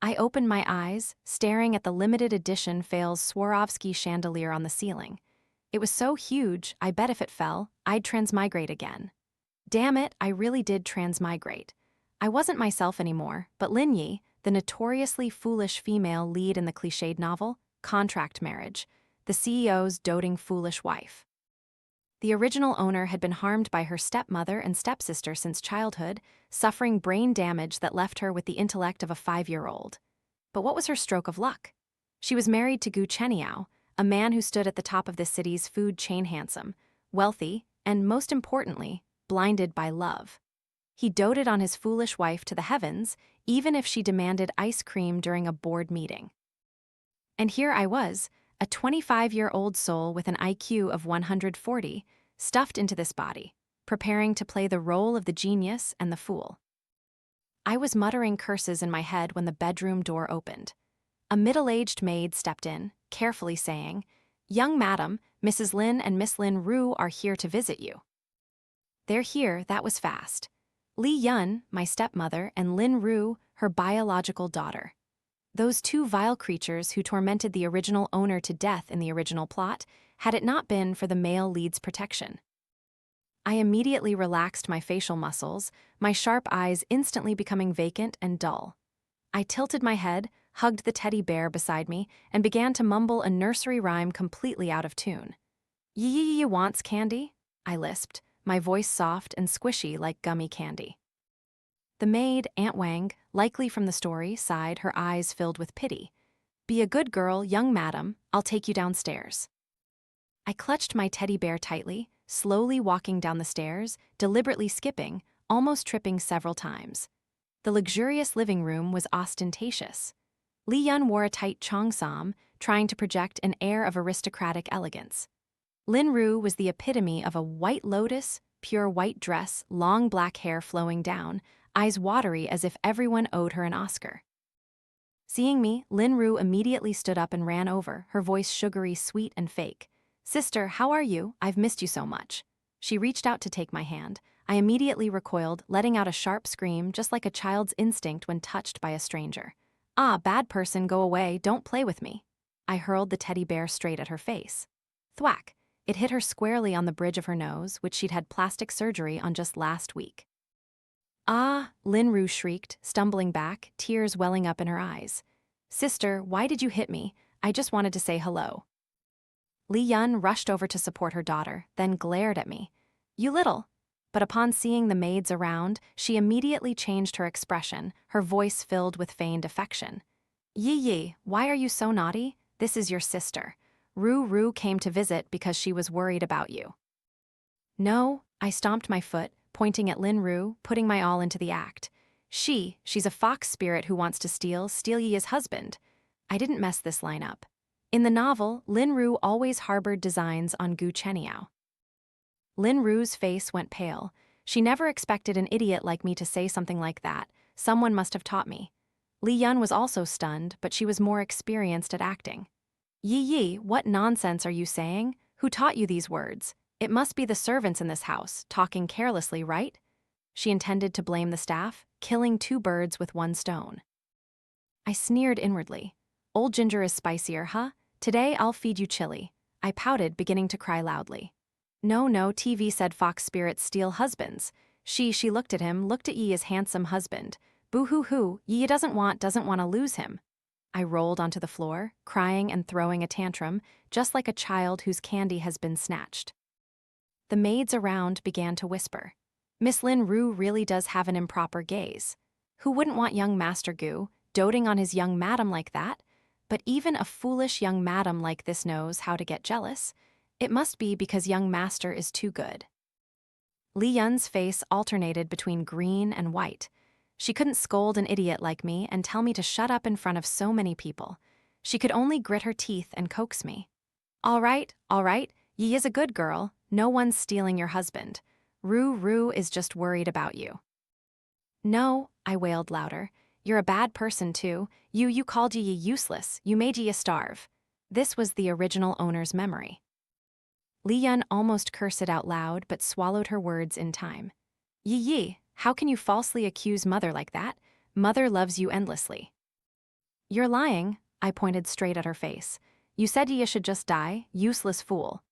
I opened my eyes, staring at the limited edition Fails Swarovski chandelier on the ceiling. It was so huge, I bet if it fell, I'd transmigrate again. Damn it, I really did transmigrate. I wasn't myself anymore, but Lin Yi, the notoriously foolish female lead in the cliched novel, Contract Marriage, the CEO's doting foolish wife. The original owner had been harmed by her stepmother and stepsister since childhood, suffering brain damage that left her with the intellect of a 5-year-old. But what was her stroke of luck? She was married to Gu Chenyao, a man who stood at the top of the city's food chain, handsome, wealthy, and most importantly, blinded by love. He doted on his foolish wife to the heavens, even if she demanded ice cream during a board meeting. And here I was, a 25-year-old soul with an IQ of 140, stuffed into this body, preparing to play the role of the genius and the fool. I was muttering curses in my head when the bedroom door opened. A middle-aged maid stepped in, carefully saying, "Young madam, Mrs. Lin and Miss Lin Ru are here to visit you." They're here, that was fast. Li Yun, my stepmother, and Lin Ru, her biological daughter. Those two vile creatures who tormented the original owner to death in the original plot, had it not been for the male lead's protection. I immediately relaxed my facial muscles, my sharp eyes instantly becoming vacant and dull. I tilted my head, hugged the teddy bear beside me, and began to mumble a nursery rhyme completely out of tune. "Yi wants candy?" I lisped, my voice soft and squishy like gummy candy. The maid, Aunt Wang, likely from the story, sighed, her eyes filled with pity. "Be a good girl, young madam, I'll take you downstairs." I clutched my teddy bear tightly, slowly walking down the stairs, deliberately skipping, almost tripping several times. The luxurious living room was ostentatious. Li Yun wore a tight cheongsam, trying to project an air of aristocratic elegance. Lin Ru was the epitome of a white lotus, pure white dress, long black hair flowing down, eyes watery as if everyone owed her an Oscar. Seeing me, Lin Ru immediately stood up and ran over, her voice sugary, sweet, and fake. "Sister, how are you? I've missed you so much." She reached out to take my hand. I immediately recoiled, letting out a sharp scream just like a child's instinct when touched by a stranger. "Ah, bad person, go away, don't play with me." I hurled the teddy bear straight at her face. Thwack! It hit her squarely on the bridge of her nose, which she'd had plastic surgery on just last week. "Ah," Lin Ru shrieked, stumbling back, tears welling up in her eyes. "Sister, why did you hit me? I just wanted to say hello." Li Yun rushed over to support her daughter, then glared at me. "You little." But upon seeing the maids around, she immediately changed her expression, her voice filled with feigned affection. Yi, why are you so naughty? This is your sister. Ru came to visit because she was worried about you." "No," I stomped my foot, pointing at Lin Ru, putting my all into the act. She's a fox spirit who wants to steal Yi's husband." I didn't mess this line up. In the novel, Lin Ru always harbored designs on Gu Chenyao. Lin Ru's face went pale. She never expected an idiot like me to say something like that. Someone must have taught me. Li Yun was also stunned, but she was more experienced at acting. Yi, what nonsense are you saying? Who taught you these words? It must be the servants in this house, talking carelessly, right?" She intended to blame the staff, killing two birds with one stone. I sneered inwardly. "Old ginger is spicier, huh? Today I'll feed you chili." I pouted, beginning to cry loudly. No, TV said fox spirits steal husbands." She looked at him, looked at Yi's handsome husband. "Boo-hoo-hoo, Yi doesn't want to lose him." I rolled onto the floor, crying and throwing a tantrum, just like a child whose candy has been snatched. The maids around began to whisper. "Miss Lin Ru really does have an improper gaze. Who wouldn't want young Master Gu, doting on his young madam like that? But even a foolish young madam like this knows how to get jealous. It must be because young master is too good." Li Yun's face alternated between green and white. She couldn't scold an idiot like me and tell me to shut up in front of so many people. She could only grit her teeth and coax me. All right, Yi is a good girl. No one's stealing your husband. Ru is just worried about you." "No," I wailed louder. "You're a bad person too. You called Yi useless. You made Yi starve." This was the original owner's memory. Li Yun almost cursed out loud but swallowed her words in time. "Yi, how can you falsely accuse Mother like that? Mother loves you endlessly." You're lying, I pointed straight at her face. You said you should just die, useless fool.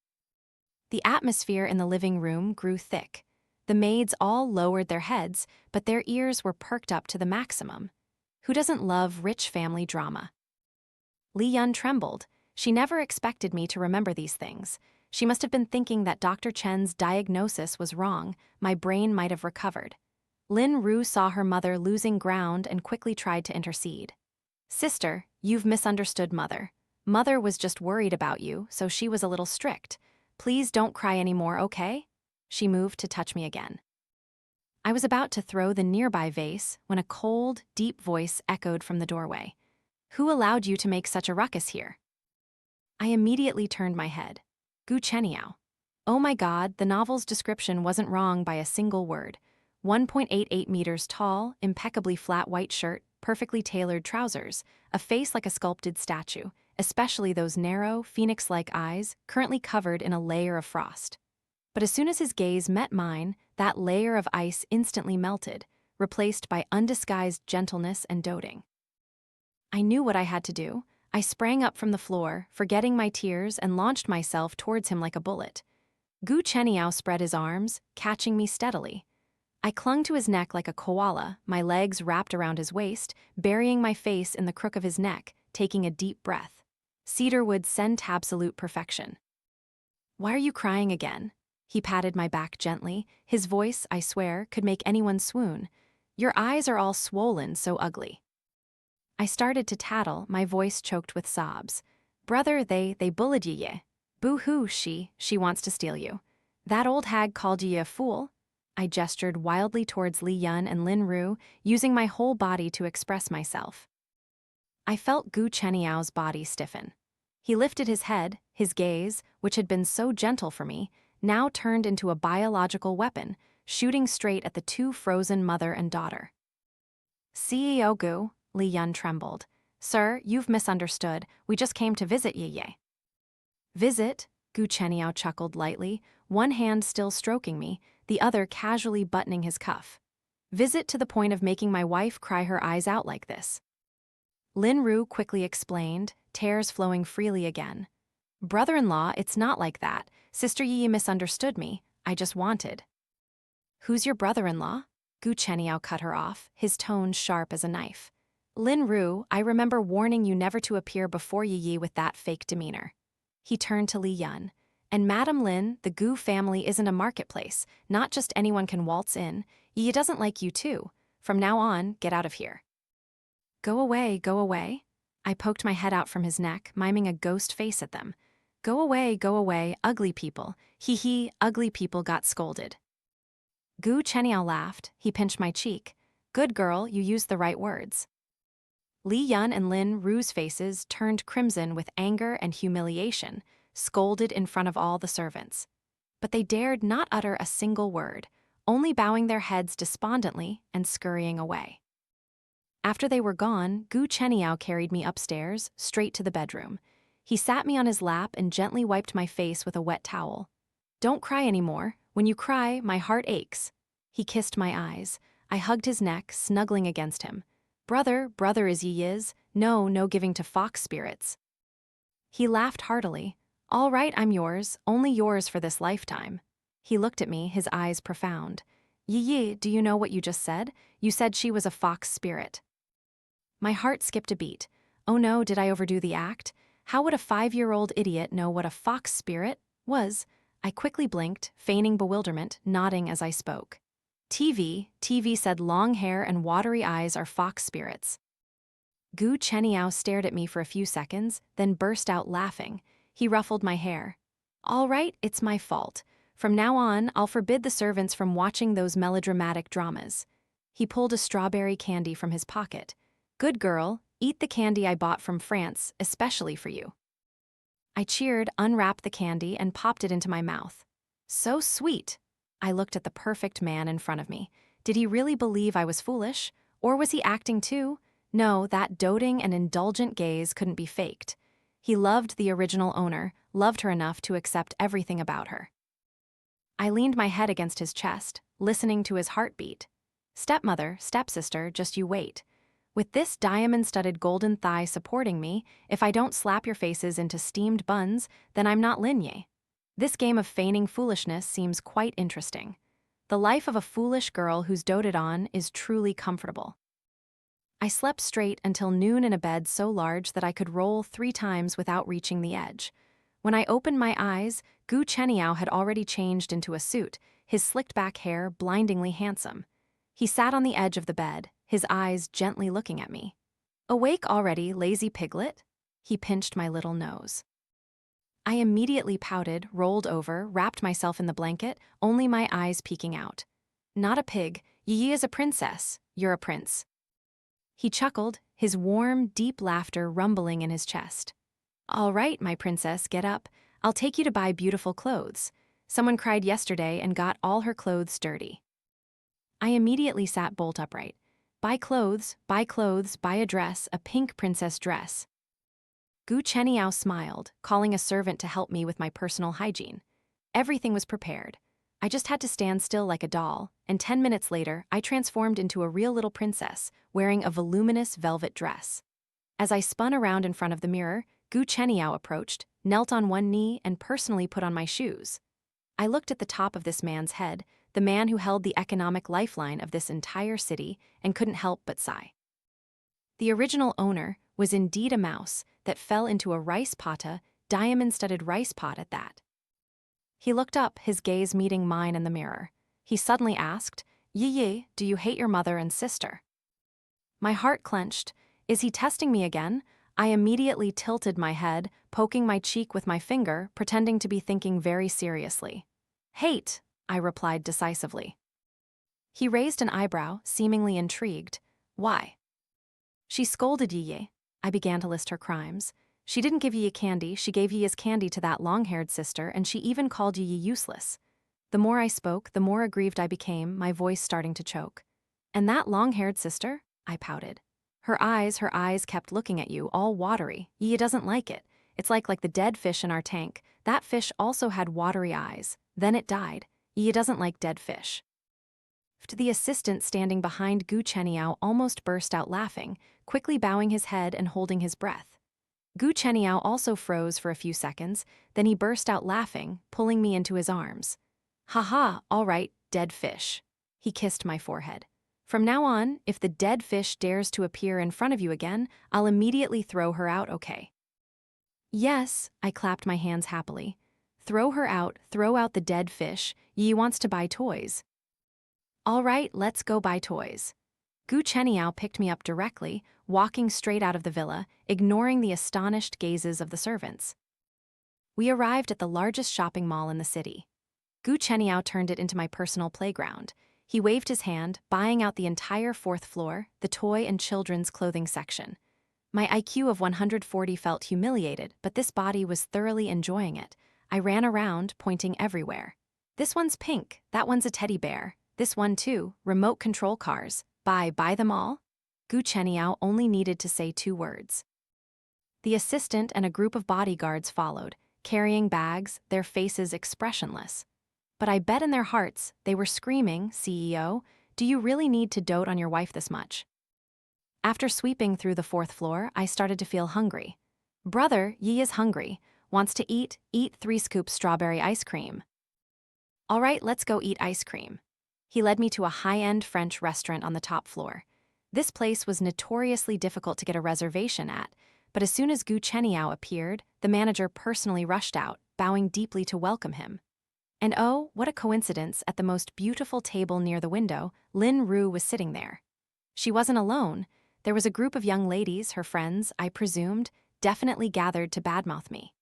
The atmosphere in the living room grew thick. The maids all lowered their heads, but their ears were perked up to the maximum. Who doesn't love rich family drama? Li Yun trembled. She never expected me to remember these things. She must have been thinking that Dr. Chen's diagnosis was wrong. My brain might have recovered. Lin Ru saw her mother losing ground and quickly tried to intercede. Sister, you've misunderstood Mother. Mother was just worried about you, so she was a little strict. Please don't cry anymore, okay? She moved to touch me again. I was about to throw the nearby vase when a cold, deep voice echoed from the doorway. Who allowed you to make such a ruckus here? I immediately turned my head. Gu Chenyao. Oh my God, the novel's description wasn't wrong by a single word. 1.88 meters tall, impeccably flat white shirt, perfectly tailored trousers, a face like a sculpted statue, especially those narrow, phoenix-like eyes currently covered in a layer of frost. But as soon as his gaze met mine, that layer of ice instantly melted, replaced by undisguised gentleness and doting. I knew what I had to do. I sprang up from the floor, forgetting my tears, and launched myself towards him like a bullet. Gu Chenyao spread his arms, catching me steadily. I clung to his neck like a koala, my legs wrapped around his waist, burying my face in the crook of his neck, taking a deep breath. Cedarwood scent absolute perfection. Why are you crying again? He patted my back gently. His voice, I swear, could make anyone swoon. Your eyes are all swollen, so ugly. I started to tattle, my voice choked with sobs. Brother, they bullied ye. Boo-hoo, she wants to steal you. That old hag called ye a fool. I gestured wildly towards Li Yun and Lin Ru, using my whole body to express myself. I felt Gu Chenyao's body stiffen. He lifted his head, his gaze, which had been so gentle for me, now turned into a biological weapon, shooting straight at the two frozen mother and daughter. CEO Gu, Li Yun trembled. Sir, you've misunderstood. We just came to visit ye. Visit? Gu Chenyao chuckled lightly, one hand still stroking me, the other casually buttoning his cuff. Visit to the point of making my wife cry her eyes out like this. Lin Ru quickly explained, tears flowing freely again. Brother-in-law, it's not like that. Sister Yi misunderstood me. I just wanted. Who's your brother-in-law? Gu Chenyao cut her off, his tone sharp as a knife. Lin Ru, I remember warning you never to appear before Yi with that fake demeanor. He turned to Li Yun. And Madam Lin, the Gu family isn't a marketplace. Not just anyone can waltz in. Yi doesn't like you too. From now on, get out of here. Go away, go away. I poked my head out from his neck, miming a ghost face at them. Go away, ugly people. Hee, ugly people got scolded. Gu Chenyao laughed. He pinched my cheek. Good girl, you used the right words. Li Yun and Lin Ru's faces turned crimson with anger and humiliation, scolded in front of all the servants. But they dared not utter a single word, only bowing their heads despondently and scurrying away. After they were gone, Gu Chenyao carried me upstairs, straight to the bedroom. He sat me on his lap and gently wiped my face with a wet towel. Don't cry anymore. When you cry, my heart aches. He kissed my eyes. I hugged his neck, snuggling against him. Brother as ye is, no giving to fox spirits. He laughed heartily. All right, I'm yours, only yours for this lifetime. He looked at me, his eyes profound. Yi, do you know what you just said? You said she was a fox spirit. My heart skipped a beat. Oh no, did I overdo the act? How would a 5-year-old idiot know what a fox spirit was? I quickly blinked, feigning bewilderment, nodding as I spoke. TV said long hair and watery eyes are fox spirits. Gu Chenyao stared at me for a few seconds, then burst out laughing. He ruffled my hair. All right, it's my fault. From now on, I'll forbid the servants from watching those melodramatic dramas. He pulled a strawberry candy from his pocket. Good girl, eat the candy I bought from France, especially for you. I cheered, unwrapped the candy, and popped it into my mouth. So sweet. I looked at the perfect man in front of me. Did he really believe I was foolish? Or was he acting too? No, that doting and indulgent gaze couldn't be faked. He loved the original owner, loved her enough to accept everything about her. I leaned my head against his chest, listening to his heartbeat. Stepmother, stepsister, just you wait. With this diamond-studded golden thigh supporting me, if I don't slap your faces into steamed buns, then I'm not Lin Yi. This game of feigning foolishness seems quite interesting. The life of a foolish girl who's doted on is truly comfortable. I slept straight until noon in a bed so large that I could roll 3 times without reaching the edge. When I opened my eyes, Gu Chenyao had already changed into a suit, his slicked-back hair blindingly handsome. He sat on the edge of the bed, his eyes gently looking at me. "Awake already, lazy piglet?" He pinched my little nose. I immediately pouted, rolled over, wrapped myself in the blanket, only my eyes peeking out. "Not a pig. Yi is a princess. You're a prince." He chuckled, his warm, deep laughter rumbling in his chest. "All right, my princess, get up. I'll take you to buy beautiful clothes. Someone cried yesterday and got all her clothes dirty." I immediately sat bolt upright. Buy clothes, buy a dress, a pink princess dress. Gu Chenyao smiled, calling a servant to help me with my personal hygiene. Everything was prepared. I just had to stand still like a doll, and 10 minutes later, I transformed into a real little princess, wearing a voluminous velvet dress. As I spun around in front of the mirror, Gu Chenyao approached, knelt on one knee, and personally put on my shoes. I looked at the top of this man's head, the man who held the economic lifeline of this entire city, and couldn't help but sigh. The original owner was indeed a mouse that fell into a rice pata, diamond-studded rice pot at that. He looked up, his gaze meeting mine in the mirror. He suddenly asked, "Yi, do you hate your mother and sister?" My heart clenched. Is he testing me again? I immediately tilted my head, poking my cheek with my finger, pretending to be thinking very seriously. "Hate," I replied decisively. He raised an eyebrow, seemingly intrigued. "Why?" "She scolded Yi." I began to list her crimes. "She didn't give Yi candy, she gave Yi's candy to that long-haired sister, and she even called Yi useless." The more I spoke, the more aggrieved I became, my voice starting to choke. "And that long-haired sister?" I pouted. Her eyes kept looking at you, all watery. Yi doesn't like it. It's like the dead fish in our tank. That fish also had watery eyes. Then it died. Yi doesn't like dead fish." The assistant standing behind Gu Chenyao almost burst out laughing, quickly bowing his head and holding his breath. Gu Chenyao also froze for a few seconds, then he burst out laughing, pulling me into his arms. "Haha, all right, dead fish." He kissed my forehead. "From now on, if the dead fish dares to appear in front of you again, I'll immediately throw her out, okay?" "Yes," I clapped my hands happily. "Throw her out, throw out the dead fish. Yi wants to buy toys." "All right, let's go buy toys." Gu Chenyao picked me up directly, walking straight out of the villa, ignoring the astonished gazes of the servants. We arrived at the largest shopping mall in the city. Gu Chenyao turned it into my personal playground. He waved his hand, buying out the entire 4th floor, the toy and children's clothing section. My IQ of 140 felt humiliated, but this body was thoroughly enjoying it. I ran around, pointing everywhere. "This one's pink, that one's a teddy bear. This one too, remote control cars. Buy them all?" Gu Chenyao only needed to say 2 words. The assistant and a group of bodyguards followed, carrying bags, their faces expressionless. But I bet in their hearts they were screaming, "CEO, do you really need to dote on your wife this much?" After sweeping through the 4th floor, I started to feel hungry. "Brother, Yi is hungry. Wants to eat 3 scoops strawberry ice cream." "All right, let's go eat ice cream." He led me to a high-end French restaurant on the top floor. This place was notoriously difficult to get a reservation at, but as soon as Gu Chenyao appeared, the manager personally rushed out, bowing deeply to welcome him. And oh, what a coincidence, at the most beautiful table near the window, Lin Yi was sitting there. She wasn't alone. There was a group of young ladies, her friends, I presumed, definitely gathered to badmouth me.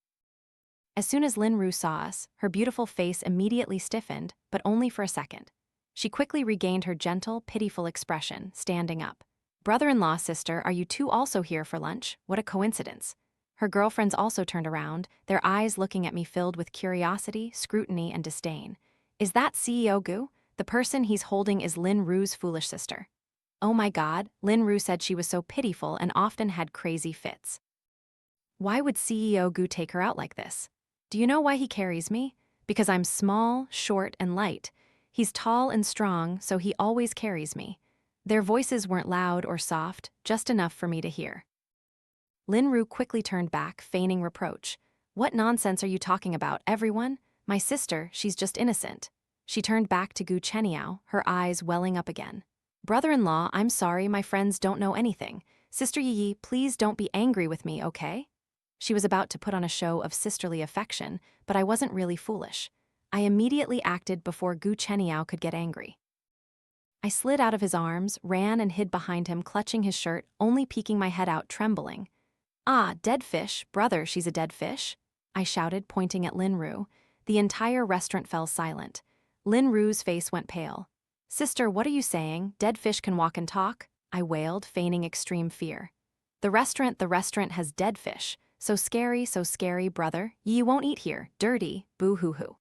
As soon as Lin Yi saw us, her beautiful face immediately stiffened, but only for a second. She quickly regained her gentle, pitiful expression, standing up. "Brother-in-law, sister, are you two also here for lunch? What a coincidence." Her girlfriends also turned around, their eyes looking at me filled with curiosity, scrutiny, and disdain. "Is that CEO Gu? The person he's holding is Lin Yi's foolish sister." Oh my God, Lin Yi said she was so pitiful and often had crazy fits. Why would CEO Gu take her out like this? Do you know why he carries me? Because I'm small, short, and light. He's tall and strong, so he always carries me. Their voices weren't loud or soft, just enough for me to hear. Lin Ru quickly turned back, feigning reproach. What nonsense are you talking about, everyone? My sister, she's just innocent. She turned back to Gu Chenyao, her eyes welling up again. Brother-in-law, I'm sorry, my friends don't know anything. Sister Yi, please don't be angry with me, okay? She was about to put on a show of sisterly affection, but I wasn't really foolish. I immediately acted before Gu Chenyao could get angry. I slid out of his arms, ran and hid behind him, clutching his shirt, only peeking my head out, trembling. Ah, dead fish, brother, she's a dead fish? I shouted, pointing at Lin Ru. The entire restaurant fell silent. Lin Ru's face went pale. Sister, what are you saying? Dead fish can walk and talk? I wailed, feigning extreme fear. The restaurant has dead fish. So scary, brother. You won't eat here. Dirty, boo-hoo-hoo.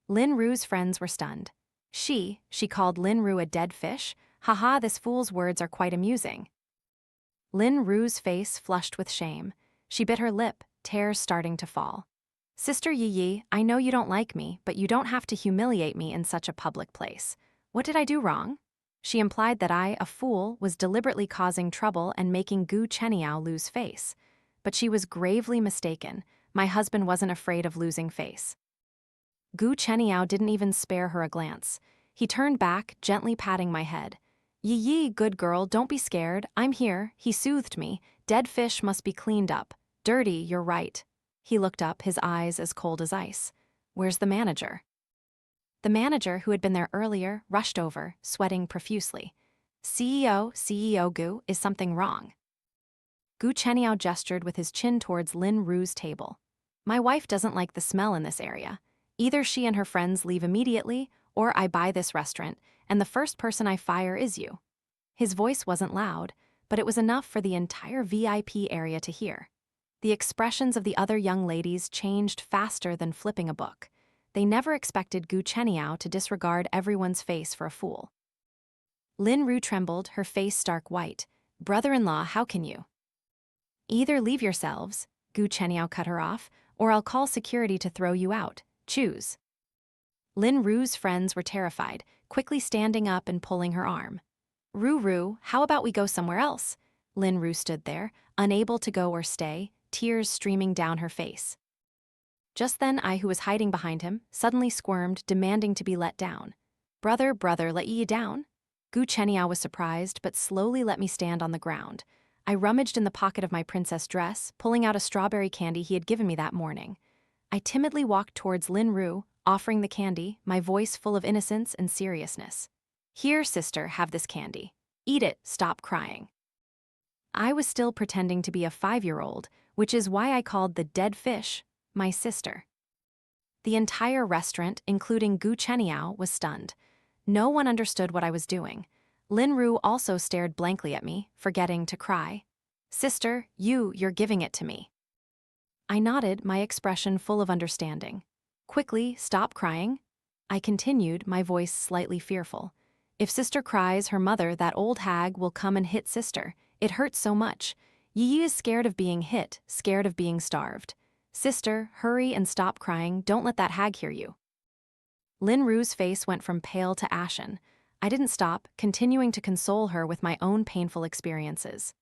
Lin Ru's friends were stunned. She called Lin Ru a dead fish? Haha, this fool's words are quite amusing. Lin Ru's face flushed with shame. She bit her lip, tears starting to fall. Sister Yi, I know you don't like me, but you don't have to humiliate me in such a public place. What did I do wrong? She implied that I, a fool, was deliberately causing trouble and making Gu Chenyao lose face. But she was gravely mistaken. My husband wasn't afraid of losing face. Gu Chenyao didn't even spare her a glance. He turned back, gently patting my head. Yi, good girl, don't be scared. I'm here, he soothed me. Dead fish must be cleaned up. Dirty, you're right. He looked up, his eyes as cold as ice. Where's the manager? The manager, who had been there earlier, rushed over, sweating profusely. CEO Gu, is something wrong? Gu Chenyao gestured with his chin towards Lin Ru's table. My wife doesn't like the smell in this area. Either she and her friends leave immediately, or I buy this restaurant, and the first person I fire is you. His voice wasn't loud, but it was enough for the entire VIP area to hear. The expressions of the other young ladies changed faster than flipping a book. They never expected Gu Chenyao to disregard everyone's face for a fool. Lin Ru trembled, her face stark white. Brother-in-law, how can you? Either leave yourselves, Gu Chenyao cut her off, or I'll call security to throw you out. Choose. Lin Ru's friends were terrified, quickly standing up and pulling her arm. Ru, how about we go somewhere else? Lin Ru stood there, unable to go or stay, tears streaming down her face. Just then I, who was hiding behind him, suddenly squirmed, demanding to be let down. Brother, let you down? Gu Chenyao was surprised, but slowly let me stand on the ground. I rummaged in the pocket of my princess dress, pulling out a strawberry candy he had given me that morning. I timidly walked towards Lin Ru, offering the candy, my voice full of innocence and seriousness. Here, sister, have this candy. Eat it, stop crying. I was still pretending to be a 5-year-old, which is why I called the dead fish my sister. The entire restaurant, including Gu Chenyao, was stunned. No one understood what I was doing. Lin Ru also stared blankly at me, forgetting to cry. Sister, you're giving it to me. I nodded, my expression full of understanding. Quickly, stop crying. I continued, my voice slightly fearful. If sister cries, her mother, that old hag, will come and hit sister. It hurts so much. Yi is scared of being hit, scared of being starved. Sister, hurry and stop crying, don't let that hag hear you. Lin Ru's face went from pale to ashen. I didn't stop, continuing to console her with my own painful experiences.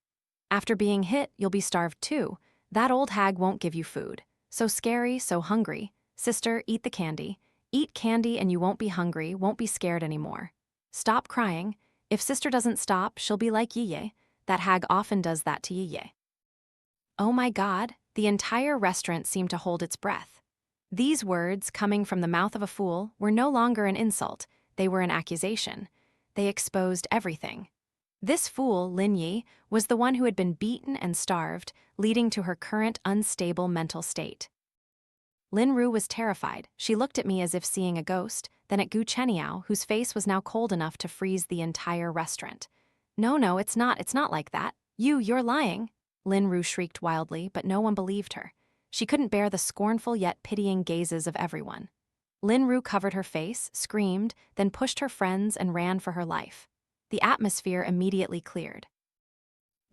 After being hit, you'll be starved too. That old hag won't give you food. So scary, so hungry. Sister, eat the candy. Eat candy and you won't be hungry, won't be scared anymore. Stop crying. If sister doesn't stop, she'll be like Yi. That hag often does that to Yi. Oh my God, the entire restaurant seemed to hold its breath. These words, coming from the mouth of a fool, were no longer an insult, they were an accusation. They exposed everything. This fool, Lin Yi, was the one who had been beaten and starved, leading to her current unstable mental state. Lin Ru was terrified. She looked at me as if seeing a ghost, then at Gu Chenyao, whose face was now cold enough to freeze the entire restaurant. No, it's not like that. You're lying. Lin Ru shrieked wildly, but no one believed her. She couldn't bear the scornful yet pitying gazes of everyone. Lin Ru covered her face, screamed, then pushed her friends and ran for her life. The atmosphere immediately cleared.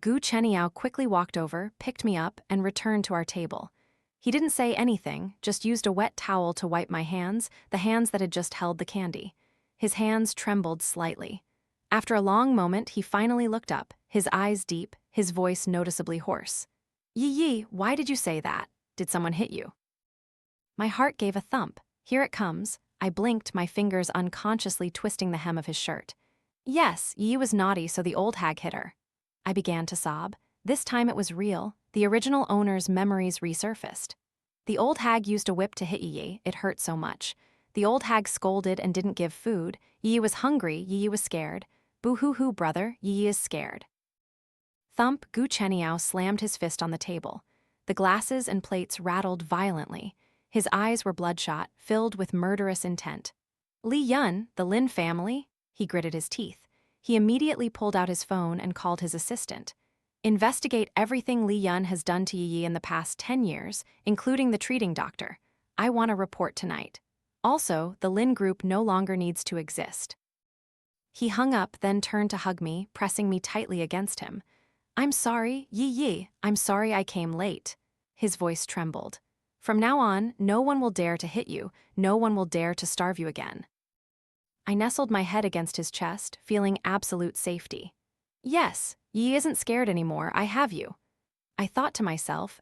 Gu Chenyao quickly walked over, picked me up, and returned to our table. He didn't say anything, just used a wet towel to wipe my hands, the hands that had just held the candy. His hands trembled slightly. After a long moment, he finally looked up, his eyes deep, his voice noticeably hoarse. Yi, why did you say that? Did someone hit you? My heart gave a thump. Here it comes. I blinked, my fingers unconsciously twisting the hem of his shirt. Yes, Yi was naughty, so the old hag hit her. I began to sob. This time it was real. The original owner's memories resurfaced. The old hag used a whip to hit Yi, it hurt so much. The old hag scolded and didn't give food. Yi was hungry, Yi was scared. Boo-hoo-hoo, brother, Yi is scared. Thump, Gu Chenyao slammed his fist on the table. The glasses and plates rattled violently. His eyes were bloodshot, filled with murderous intent. Li Yun, the Lin family? He gritted his teeth. He immediately pulled out his phone and called his assistant. Investigate everything Li Yun has done to Yi in the past 10 years, including the treating doctor. I want a report tonight. Also, the Lin group no longer needs to exist. He hung up, then turned to hug me, pressing me tightly against him. I'm sorry, Yi, I'm sorry I came late. His voice trembled. From now on, no one will dare to hit you, no one will dare to starve you again. I nestled my head against his chest, feeling absolute safety. Yes, Yi isn't scared anymore, I have you. I thought to myself,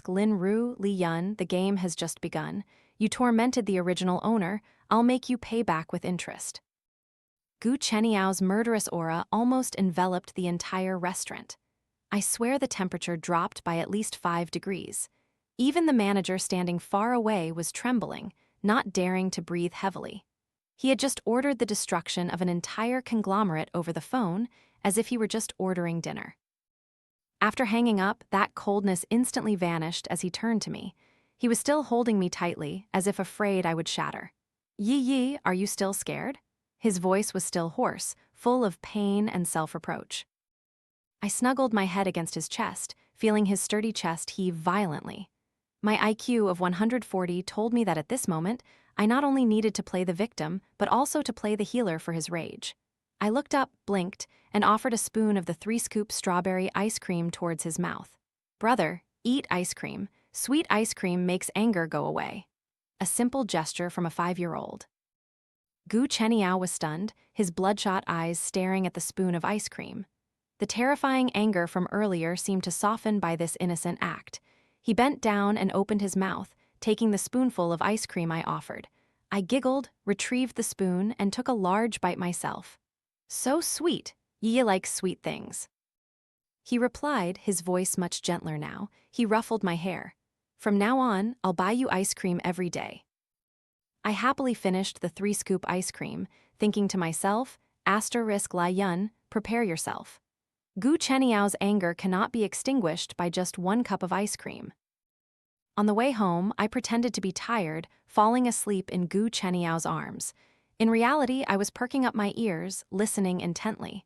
Lin Ru, Li Yun, the game has just begun. You tormented the original owner, I'll make you pay back with interest. Gu Chenyao's murderous aura almost enveloped the entire restaurant. I swear the temperature dropped by at least 5 degrees. Even the manager standing far away was trembling, not daring to breathe heavily. He had just ordered the destruction of an entire conglomerate over the phone, as if he were just ordering dinner. After hanging up, that coldness instantly vanished as he turned to me. He was still holding me tightly, as if afraid I would shatter. Yi, are you still scared? His voice was still hoarse, full of pain and self-reproach. I snuggled my head against his chest, feeling his sturdy chest heave violently. My IQ of 140 told me that at this moment, I not only needed to play the victim, but also to play the healer for his rage. I looked up, blinked, and offered a spoon of the 3-scoop strawberry ice cream towards his mouth. Brother, eat ice cream. Sweet ice cream makes anger go away. A simple gesture from a 5-year-old. Gu Chenyao was stunned, his bloodshot eyes staring at the spoon of ice cream. The terrifying anger from earlier seemed to soften by this innocent act. He bent down and opened his mouth, taking the spoonful of ice cream I offered. I giggled, retrieved the spoon, and took a large bite myself. So sweet, Yi likes sweet things. He replied, his voice much gentler now. He ruffled my hair. From now on, I'll buy you ice cream every day. I happily finished the 3-scoop ice cream, thinking to myself, Li Yun, prepare yourself. Gu Chenyao's anger cannot be extinguished by just 1 cup of ice cream. On the way home, I pretended to be tired, falling asleep in Gu Chenyao's arms. In reality, I was perking up my ears, listening intently.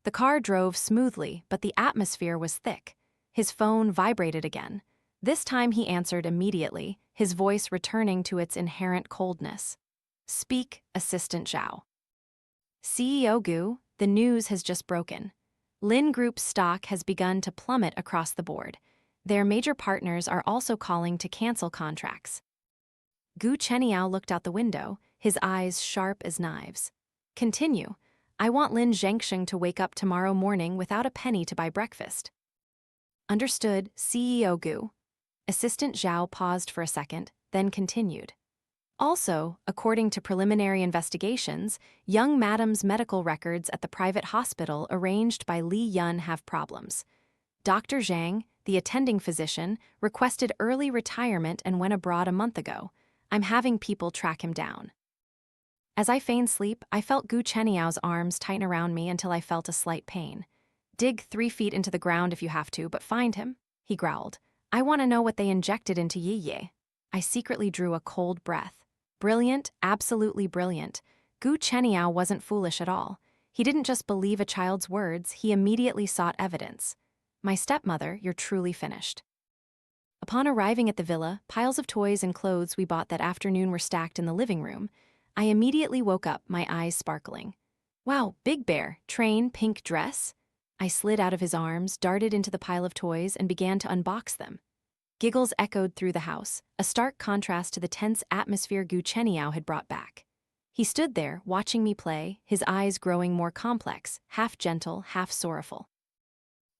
The car drove smoothly, but the atmosphere was thick. His phone vibrated again. This time he answered immediately, his voice returning to its inherent coldness. Speak, Assistant Zhao. CEO Gu, the news has just broken. Lin Group's stock has begun to plummet across the board. Their major partners are also calling to cancel contracts. Gu Chenyao looked out the window, his eyes sharp as knives. Continue. I want Lin Zhengsheng to wake up tomorrow morning without a penny to buy breakfast. Understood, CEO Gu. Assistant Zhao paused for a second, then continued. Also, according to preliminary investigations, young madam's medical records at the private hospital arranged by Li Yun have problems. Dr. Zhang, the attending physician, requested early retirement and went abroad a month ago. I'm having people track him down. As I feigned sleep, I felt Gu Chenyao's arms tighten around me until I felt a slight pain. Dig 3 feet into the ground if you have to, but find him, he growled. I want to know what they injected into Yi. I secretly drew a cold breath. Brilliant, absolutely brilliant. Gu Chenyao wasn't foolish at all. He didn't just believe a child's words, he immediately sought evidence. My stepmother, you're truly finished. Upon arriving at the villa, piles of toys and clothes we bought that afternoon were stacked in the living room. I immediately woke up, my eyes sparkling. Wow, Big Bear, train, pink dress? I slid out of his arms, darted into the pile of toys, and began to unbox them. Giggles echoed through the house, a stark contrast to the tense atmosphere Gu Chenyao had brought back. He stood there, watching me play, his eyes growing more complex, half gentle, half sorrowful.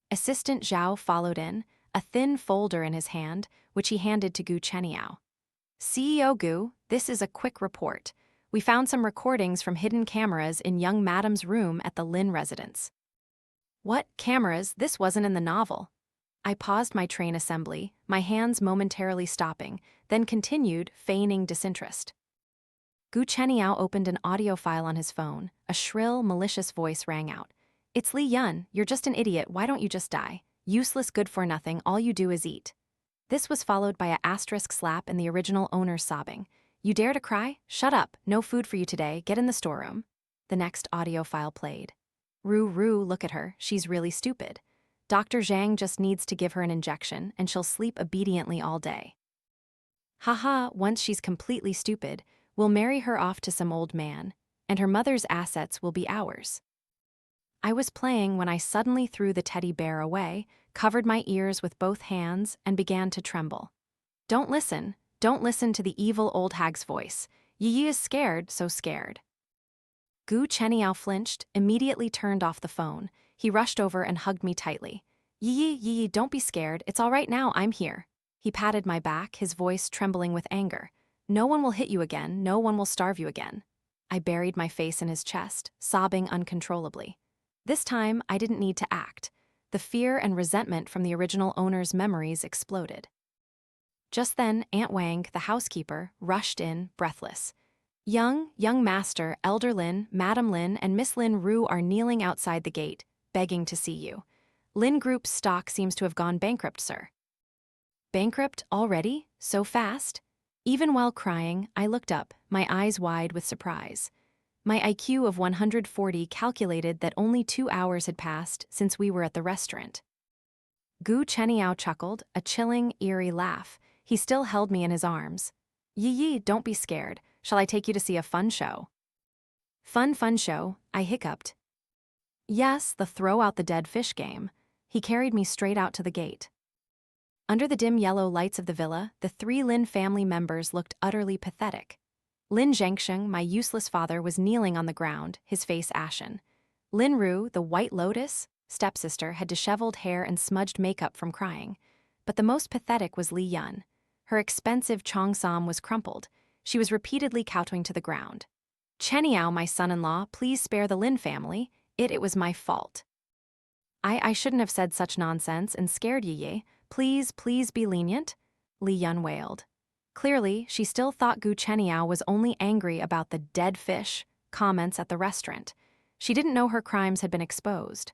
Assistant Zhao followed in, a thin folder in his hand, which he handed to Gu Chenyao. CEO Gu, this is a quick report. We found some recordings from hidden cameras in young madam's room at the Lin residence. What cameras? This wasn't in the novel. I paused my train assembly, my hands momentarily stopping, then continued, feigning disinterest. Gu Chenyao opened an audio file on his phone. A shrill, malicious voice rang out. It's Li Yun, you're just an idiot, why don't you just die? Useless, good for nothing, all you do is eat. This was followed by a asterisk slap and the original owner's sobbing. You dare to cry? Shut up, no food for you today, get in the storeroom. The next audio file played. Rue, look at her, she's really stupid. Dr. Zhang just needs to give her an injection, and she'll sleep obediently all day. Haha, once she's completely stupid, we'll marry her off to some old man, and her mother's assets will be ours. I was playing when I suddenly threw the teddy bear away, covered my ears with both hands, and began to tremble. Don't listen to the evil old hag's voice. Yi is scared, so scared. Gu Chenyao flinched, immediately turned off the phone. He rushed over and hugged me tightly. Yi, don't be scared, it's all right now, I'm here. He patted my back, his voice trembling with anger. No one will hit you again, no one will starve you again. I buried my face in his chest, sobbing uncontrollably. This time, I didn't need to act. The fear and resentment from the original owner's memories exploded. Just then, Aunt Wang, the housekeeper, rushed in, breathless. Young master, Elder Lin, Madam Lin, and Miss Lin Ru are kneeling outside the gate, begging to see you. Lin Group's stock seems to have gone bankrupt, sir. Bankrupt already? So fast? Even while crying, I looked up, my eyes wide with surprise. My IQ of 140 calculated that only 2 hours had passed since we were at the restaurant. Gu Chenyao chuckled, a chilling, eerie laugh. He still held me in his arms. Yi, don't be scared. Shall I take you to see a fun show? Fun show, I hiccuped. Yes, the throw out the dead fish game. He carried me straight out to the gate. Under the dim yellow lights of the villa, the 3 Lin family members looked utterly pathetic. Lin Zhengsheng, my useless father, was kneeling on the ground, his face ashen. Lin Ru, the White Lotus, stepsister, had disheveled hair and smudged makeup from crying. But the most pathetic was Li Yun. Her expensive cheongsam was crumpled. She was repeatedly kowtowing to the ground. Chenyao, my son-in-law, please spare the Lin family. It was my fault. I shouldn't have said such nonsense and scared Yi. Please be lenient, Li Yun wailed. Clearly, she still thought Gu Chenyao was only angry about the dead fish comments at the restaurant. She didn't know her crimes had been exposed.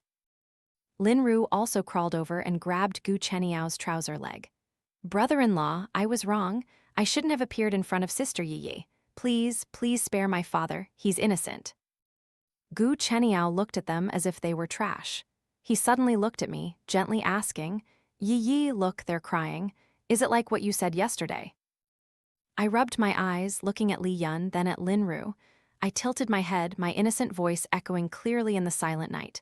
Lin Ru also crawled over and grabbed Gu Chenyao's trouser leg. Brother-in-law, I was wrong. I shouldn't have appeared in front of Sister Yi. Please spare my father, he's innocent. Gu Chenyao looked at them as if they were trash. He suddenly looked at me, gently asking, Yi, look, they're crying. Is it like what you said yesterday? I rubbed my eyes, looking at Li Yun, then at Lin Ru. I tilted my head, my innocent voice echoing clearly in the silent night.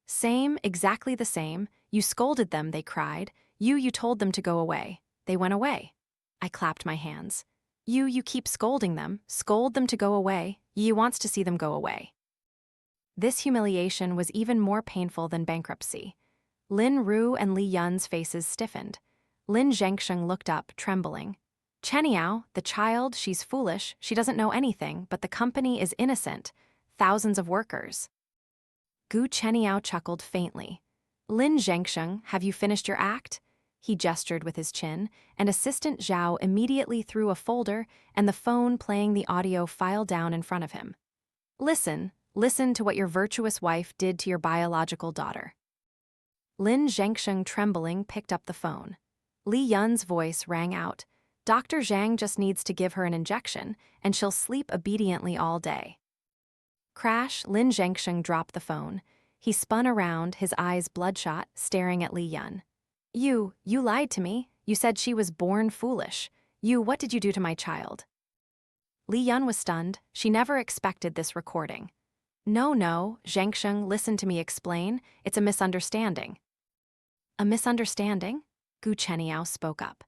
Same, exactly the same. You scolded them, they cried. You told them to go away. They went away. I clapped my hands. You keep scolding them. Scold them to go away. Yi wants to see them go away. This humiliation was even more painful than bankruptcy. Lin Ru and Li Yun's faces stiffened. Lin Zhengsheng looked up, trembling. Chenyao, the child, she's foolish, she doesn't know anything, but the company is innocent. Thousands of workers. Gu Chenyao chuckled faintly. Lin Zhengsheng, have you finished your act? He gestured with his chin, and Assistant Zhao immediately threw a folder and the phone playing the audio file down in front of him. Listen to what your virtuous wife did to your biological daughter. Lin Zhengsheng, trembling, picked up the phone. Li Yun's voice rang out. Dr. Zhang just needs to give her an injection, and she'll sleep obediently all day. Crash, Lin Zhengsheng dropped the phone. He spun around, his eyes bloodshot, staring at Li Yun. You lied to me. You said she was born foolish. What did you do to my child? Li Yun was stunned. She never expected this recording. No, Zhengsheng, listen to me explain. It's a misunderstanding. A misunderstanding? Gu Chenyao spoke up.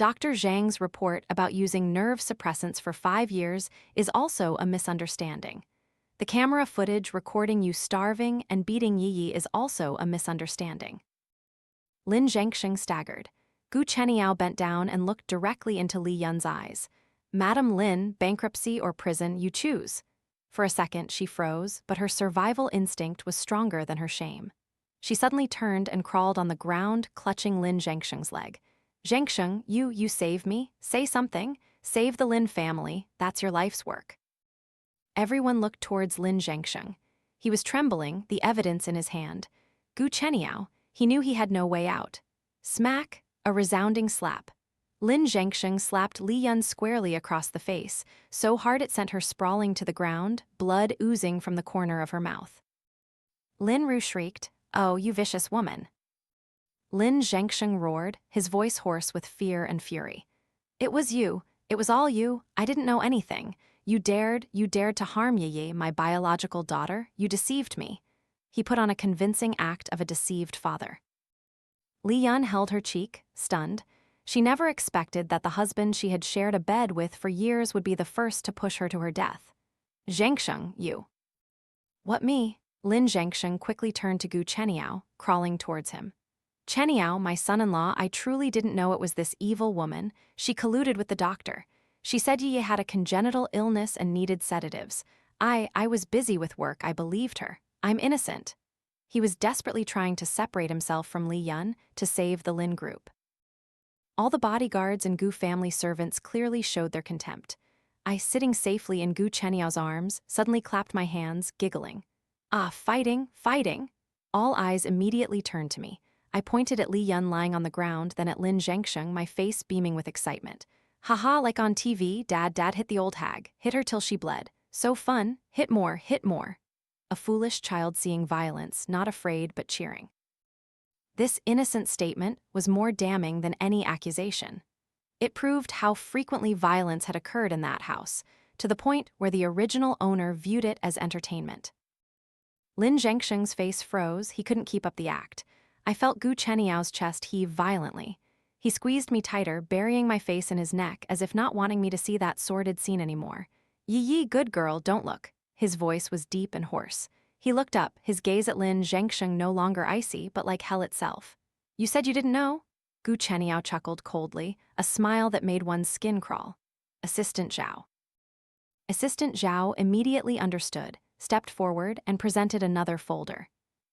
Dr. Zhang's report about using nerve suppressants for 5 years is also a misunderstanding. The camera footage recording you starving and beating Yi is also a misunderstanding. Lin Zhengsheng staggered. Gu Chenyao bent down and looked directly into Li Yun's eyes. Madam Lin, bankruptcy or prison, you choose. For a second, she froze, but her survival instinct was stronger than her shame. She suddenly turned and crawled on the ground, clutching Lin Zhengsheng's leg. Zhengsheng, you save me. Say something. Save the Lin family. That's your life's work. Everyone looked towards Lin Zhengsheng. He was trembling, the evidence in his hand. Gu Chenyao, he knew he had no way out. Smack, a resounding slap. Lin Zhengsheng slapped Li Yun squarely across the face, so hard it sent her sprawling to the ground, blood oozing from the corner of her mouth. Lin Ru shrieked, "Oh, you vicious woman." Lin Zhengsheng roared, his voice hoarse with fear and fury. "It was you. It was all you. I didn't know anything. You dared to harm Yi, my biological daughter. You deceived me." He put on a convincing act of a deceived father. Li Yun held her cheek, stunned. She never expected that the husband she had shared a bed with for years would be the first to push her to her death. "Zhengsheng, you." "What me?" Lin Zhengsheng quickly turned to Gu Chenyao, crawling towards him. "Chenyao, my son-in-law, I truly didn't know it was this evil woman. She colluded with the doctor. She said Yi had a congenital illness and needed sedatives. I was busy with work, I believed her. I'm innocent." He was desperately trying to separate himself from Li Yun to save the Lin group. All the bodyguards and Gu family servants clearly showed their contempt. I, sitting safely in Gu Chenyao's arms, suddenly clapped my hands, giggling. "Ah, fighting, fighting!" All eyes immediately turned to me. I pointed at Li Yun lying on the ground, then at Lin Zhengsheng, my face beaming with excitement. "Haha, like on TV, Dad hit the old hag. Hit her till she bled. So fun. Hit more, hit more." A foolish child seeing violence, not afraid but cheering. This innocent statement was more damning than any accusation. It proved how frequently violence had occurred in that house, to the point where the original owner viewed it as entertainment. Lin Zhengsheng's face froze, he couldn't keep up the act. I felt Gu Chenyao's chest heave violently. He squeezed me tighter, burying my face in his neck as if not wanting me to see that sordid scene anymore. "Yi, good girl, don't look." His voice was deep and hoarse. He looked up, his gaze at Lin Zhengsheng no longer icy, but like hell itself. "You said you didn't know?" Gu Chenyao chuckled coldly, a smile that made one's skin crawl. "Assistant Zhao." Assistant Zhao immediately understood, stepped forward, and presented another folder.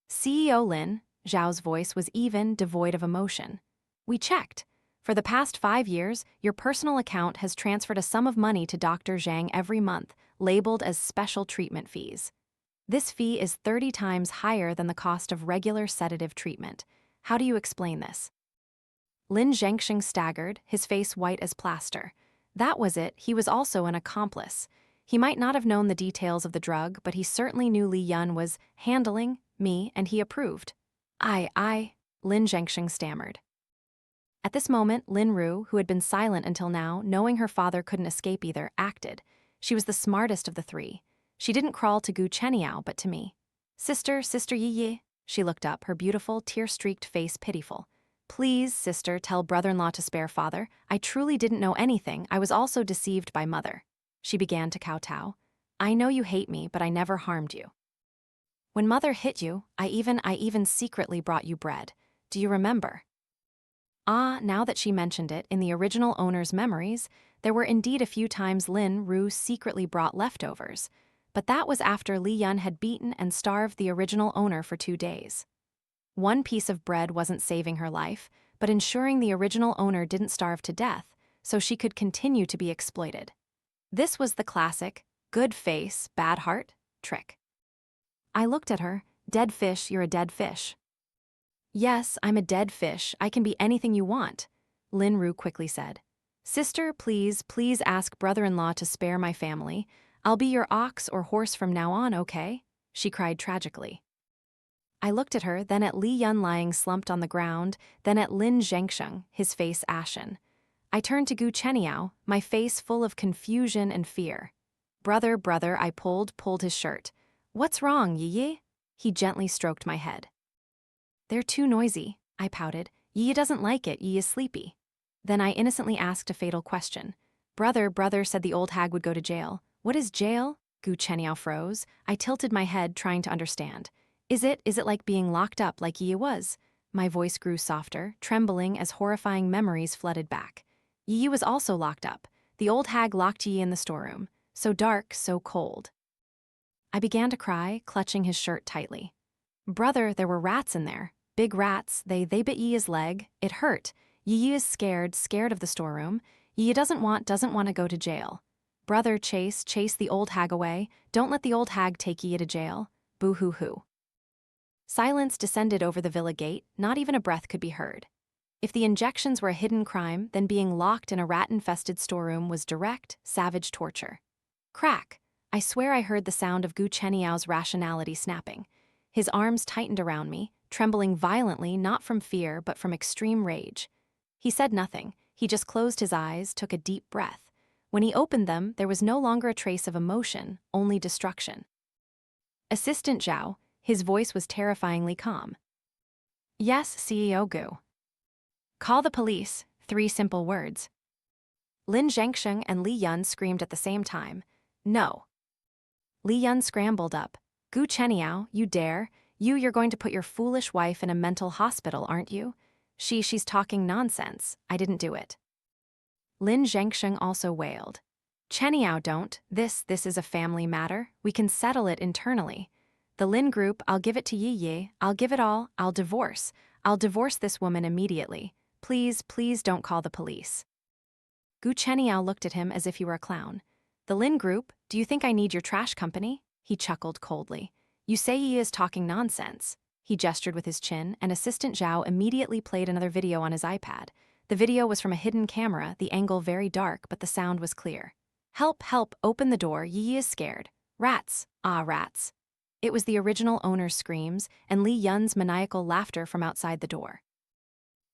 "CEO Lin," Zhao's voice was even, devoid of emotion. "We checked. For the past 5 years, your personal account has transferred a sum of money to Dr. Zhang every month, labeled as special treatment fees. This fee is 30 times higher than the cost of regular sedative treatment. How do you explain this?" Lin Zhengsheng staggered, his face white as plaster. That was it, he was also an accomplice. He might not have known the details of the drug, but he certainly knew Li Yun was handling me, and he approved. I, Lin Zhengsheng stammered. At this moment, Lin Ru, who had been silent until now, knowing her father couldn't escape either, acted. She was the smartest of the three. She didn't crawl to Gu Chenyao, but to me. Sister Yi." She looked up, her beautiful, tear-streaked face pitiful. "Please, sister, tell brother-in-law to spare father. I truly didn't know anything. I was also deceived by mother." She began to kowtow. "I know you hate me, but I never harmed you. When mother hit you, I even secretly brought you bread. Do you remember?" Ah, now that she mentioned it, in the original owner's memories, there were indeed a few times Lin Ru secretly brought leftovers. But that was after Li Yun had beaten and starved the original owner for 2 days. One piece of bread wasn't saving her life, but ensuring the original owner didn't starve to death, so she could continue to be exploited. This was the classic, good face, bad heart, trick. I looked at her. "Dead fish, you're a dead fish." "Yes, I'm a dead fish. I can be anything you want," Lin Ru quickly said. "Sister, please ask brother-in-law to spare my family. I'll be your ox or horse from now on, okay?" she cried tragically. I looked at her, then at Li Yun lying slumped on the ground, then at Lin Zhengsheng, his face ashen. I turned to Gu Chenyao, my face full of confusion and fear. Brother, I pulled his shirt. "What's wrong, Yi?" He gently stroked my head. "They're too noisy," I pouted. "Yi doesn't like it, Yi is sleepy." Then I innocently asked a fatal question. Brother, said the old hag would go to jail. What is jail? Gu Chenyao froze. I tilted my head, trying to understand. Is it like being locked up like Yi was? My voice grew softer, trembling as horrifying memories flooded back. Yi was also locked up. The old hag locked Yi in the storeroom. So dark, so cold. I began to cry, clutching his shirt tightly. Brother, there were rats in there. Big rats. They bit Yi's leg. It hurt. Yi is scared of the storeroom. Yi doesn't want to go to jail. Brother, chase the old hag away. Don't let the old hag take Yi to jail. Boo-hoo-hoo. Silence descended over the villa gate. Not even a breath could be heard. If the injections were a hidden crime, then being locked in a rat-infested storeroom was direct, savage torture. Crack! I swear I heard the sound of Gu Chenyao's rationality snapping. His arms tightened around me, trembling violently, not from fear, but from extreme rage. He said nothing. He just closed his eyes, took a deep breath. When he opened them, there was no longer a trace of emotion, only destruction. Assistant Zhao, his voice was terrifyingly calm. Yes, CEO Gu. Call the police, 3 simple words. Lin Zhengsheng and Li Yun screamed at the same time. No. Li Yun scrambled up. Gu Chenyao, you dare? You're going to put your foolish wife in a mental hospital, aren't you? She's talking nonsense. I didn't do it. Lin Zhengsheng also wailed. Chenyao, don't. This is a family matter. We can settle it internally. The Lin group, I'll give it to Yi. I'll give it all. I'll divorce this woman immediately. Please don't call the police. Gu Chenyao looked at him as if he were a clown. The Lin group, do you think I need your trash company? He chuckled coldly. You say Yi is talking nonsense. He gestured with his chin, and Assistant Zhao immediately played another video on his iPad. The video was from a hidden camera, the angle very dark, but the sound was clear. Help, open the door, Yi is scared. Rats, rats. It was the original owner's screams, and Li Yun's maniacal laughter from outside the door.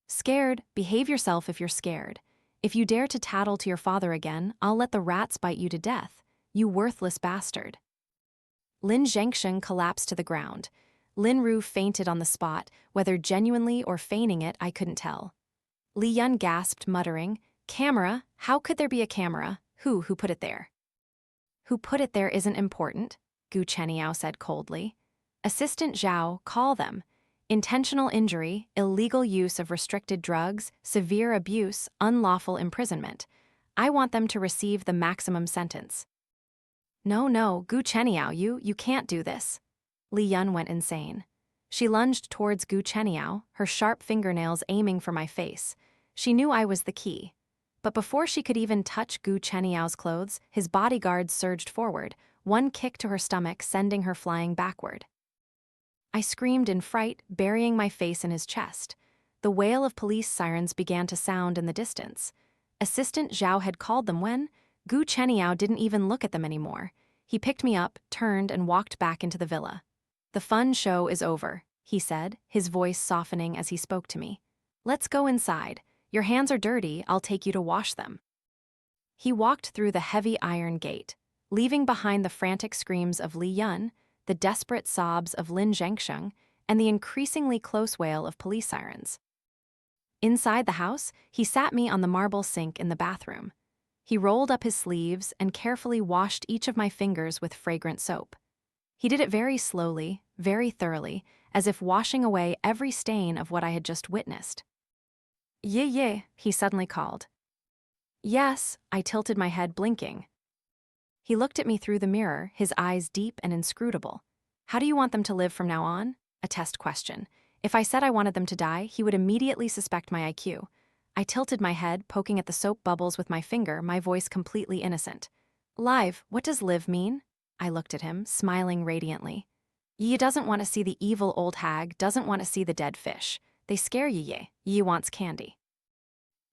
Scared, behave yourself if you're scared. If you dare to tattle to your father again, I'll let the rats bite you to death. You worthless bastard. Lin Zhengsheng collapsed to the ground. Lin Ru fainted on the spot, whether genuinely or feigning it, I couldn't tell. Li Yun gasped, muttering, Camera? How could there be a camera? Who put it there? Who put it there isn't important, Gu Chenyao said coldly. Assistant Zhao, call them. Intentional injury, illegal use of restricted drugs, severe abuse, unlawful imprisonment. I want them to receive the maximum sentence. No, Gu Chenyao, you can't do this. Li Yun went insane. She lunged towards Gu Chenyao, her sharp fingernails aiming for my face. She knew I was the key. But before she could even touch Gu Chenyao's clothes, his bodyguards surged forward, one kick to her stomach sending her flying backward. I screamed in fright, burying my face in his chest. The wail of police sirens began to sound in the distance. Assistant Zhao had called them when Gu Chenyao didn't even look at them anymore. He picked me up, turned, and walked back into the villa. The fun show is over, he said, his voice softening as he spoke to me. Let's go inside. Your hands are dirty, I'll take you to wash them. He walked through the heavy iron gate, leaving behind the frantic screams of Li Yun, the desperate sobs of Lin Zhengsheng, and the increasingly close wail of police sirens. Inside the house, he sat me on the marble sink in the bathroom. He rolled up his sleeves and carefully washed each of my fingers with fragrant soap. He did it very slowly, very thoroughly, as if washing away every stain of what I had just witnessed. Ye, he suddenly called. Yes, I tilted my head, blinking. He looked at me through the mirror, his eyes deep and inscrutable. How do you want them to live from now on? A test question. If I said I wanted them to die, he would immediately suspect my IQ. I tilted my head, poking at the soap bubbles with my finger, my voice completely innocent. Live, what does live mean? I looked at him, smiling radiantly. Yi doesn't want to see the evil old hag, doesn't want to see the dead fish. They scare Yi. Yi wants candy.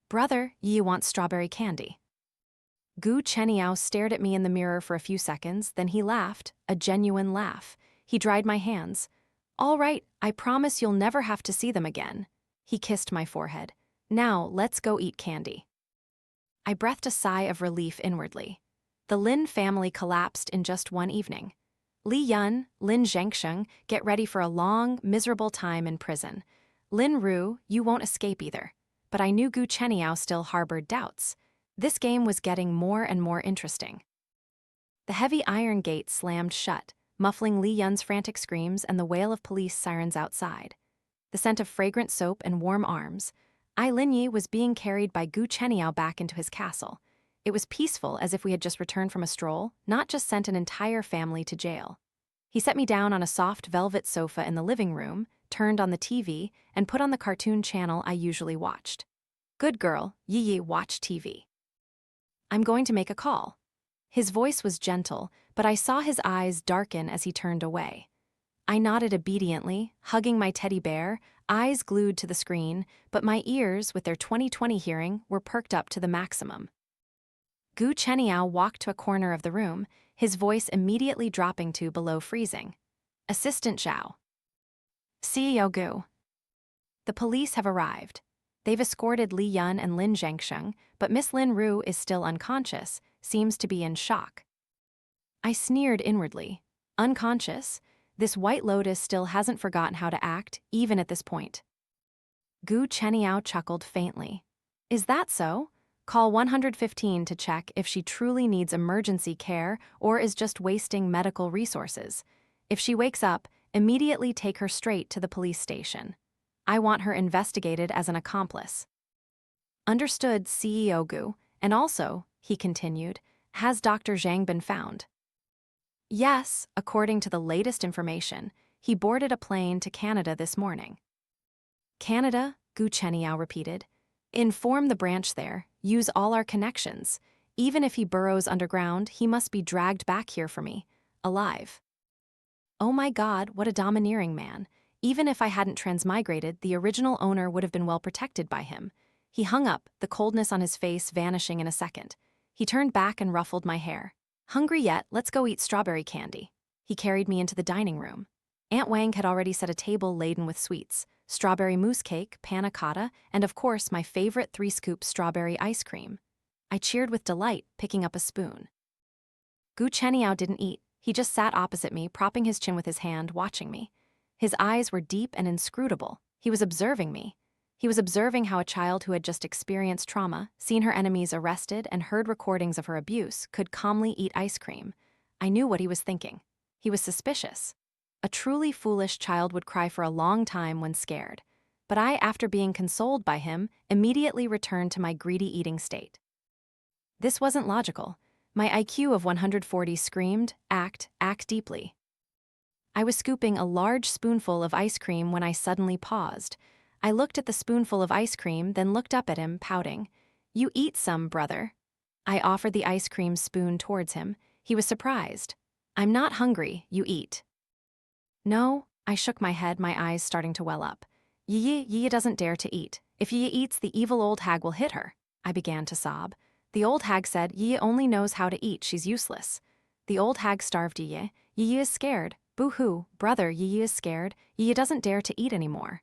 Brother, Yi wants strawberry candy. Gu Chenyao stared at me in the mirror for a few seconds, then he laughed, a genuine laugh. He dried my hands. All right, I promise you'll never have to see them again. He kissed my forehead. Now, let's go eat candy. I breathed a sigh of relief inwardly. The Lin family collapsed in just one evening. Li Yun, Lin Zhengsheng, get ready for a long, miserable time in prison. Lin Ru, you won't escape either. but I knew Gu Chenyao still harbored doubts. This game was getting more and more interesting. The heavy iron gate slammed shut, muffling Li Yun's frantic screams and the wail of police sirens outside. The scent of fragrant soap and warm arms. Lin Yi was being carried by Gu Chenyao back into his castle. It was peaceful, as if we had just returned from a stroll, not just sent an entire family to jail. He set me down on a soft velvet sofa in the living room, turned on the TV, and put on the cartoon channel I usually watched. Good girl, Yi, watch TV. I'm going to make a call. His voice was gentle, but I saw his eyes darken as he turned away. I nodded obediently, hugging my teddy bear, eyes glued to the screen, but my ears, with their 20/20 hearing, were perked up to the maximum. Gu Chenyao walked to a corner of the room, his voice immediately dropping to below freezing. Assistant Zhao. CEO Gu. The police have arrived. They've escorted Li Yun and Lin Zhangsheng, but Miss Lin Ru is still unconscious, seems to be in shock. I sneered inwardly. Unconscious? This White Lotus still hasn't forgotten how to act, even at this point. Gu Chenyao chuckled faintly. Is that so? Call 115 to check if she truly needs emergency care or is just wasting medical resources. If she wakes up, immediately take her straight to the police station. I want her investigated as an accomplice. Understood, CEO Gu. And also, he continued, has Dr. Zhang been found? Yes, according to the latest information, he boarded a plane to Canada this morning. Canada, Gu Chenyao repeated. Inform the branch there, use all our connections. Even if he burrows underground, he must be dragged back here for me, alive. Oh my God, what a domineering man. Even if I hadn't transmigrated, the original owner would have been well protected by him. He hung up, the coldness on his face vanishing in a second. He turned back and ruffled my hair. Hungry yet? Let's go eat strawberry candy. He carried me into the dining room. Aunt Wang had already set a table laden with sweets, strawberry mousse cake, panna cotta, and of course my favorite 3-scoop strawberry ice cream. I cheered with delight, picking up a spoon. Gu Chenyao didn't eat. He just sat opposite me, propping his chin with his hand, watching me. His eyes were deep and inscrutable. He was observing me. He was observing how a child who had just experienced trauma, seen her enemies arrested, and heard recordings of her abuse could calmly eat ice cream. I knew what he was thinking. He was suspicious. A truly foolish child would cry for a long time when scared. But I, after being consoled by him, immediately returned to my greedy eating state. This wasn't logical. My IQ of 140 screamed, act deeply. I was scooping a large spoonful of ice cream when I suddenly paused. I looked at the spoonful of ice cream, then looked up at him, pouting. You eat some, brother. I offered the ice cream spoon towards him. He was surprised. I'm not hungry, you eat. No, I shook my head, my eyes starting to well up. Yi doesn't dare to eat. If Yi eats, the evil old hag will hit her. I began to sob. The old hag said Yi only knows how to eat, she's useless. The old hag starved Yi. Yi is scared. Boo-hoo, brother, Yi is scared. Yi doesn't dare to eat anymore.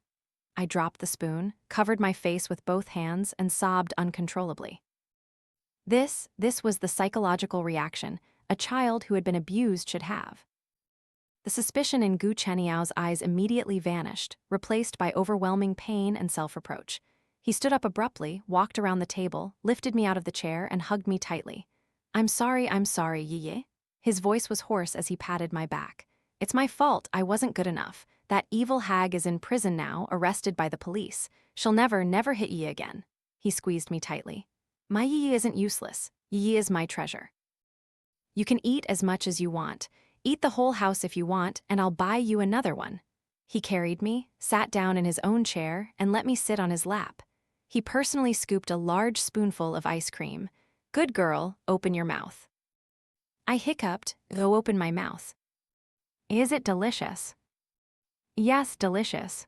I dropped the spoon, covered my face with both hands, and sobbed uncontrollably. This was the psychological reaction a child who had been abused should have. The suspicion in Gu Chenyao's eyes immediately vanished, replaced by overwhelming pain and self-reproach. He stood up abruptly, walked around the table, lifted me out of the chair, and hugged me tightly. I'm sorry, Yi. His voice was hoarse as he patted my back. It's my fault, I wasn't good enough. That evil hag is in prison now, arrested by the police. She'll never hit Yi again. He squeezed me tightly. My Yi isn't useless. Yi is my treasure. You can eat as much as you want. Eat the whole house if you want, and I'll buy you another one. He carried me, sat down in his own chair, and let me sit on his lap. He personally scooped a large spoonful of ice cream. Good girl, open your mouth. I hiccuped, though opened my mouth. Is it delicious? Yes, delicious.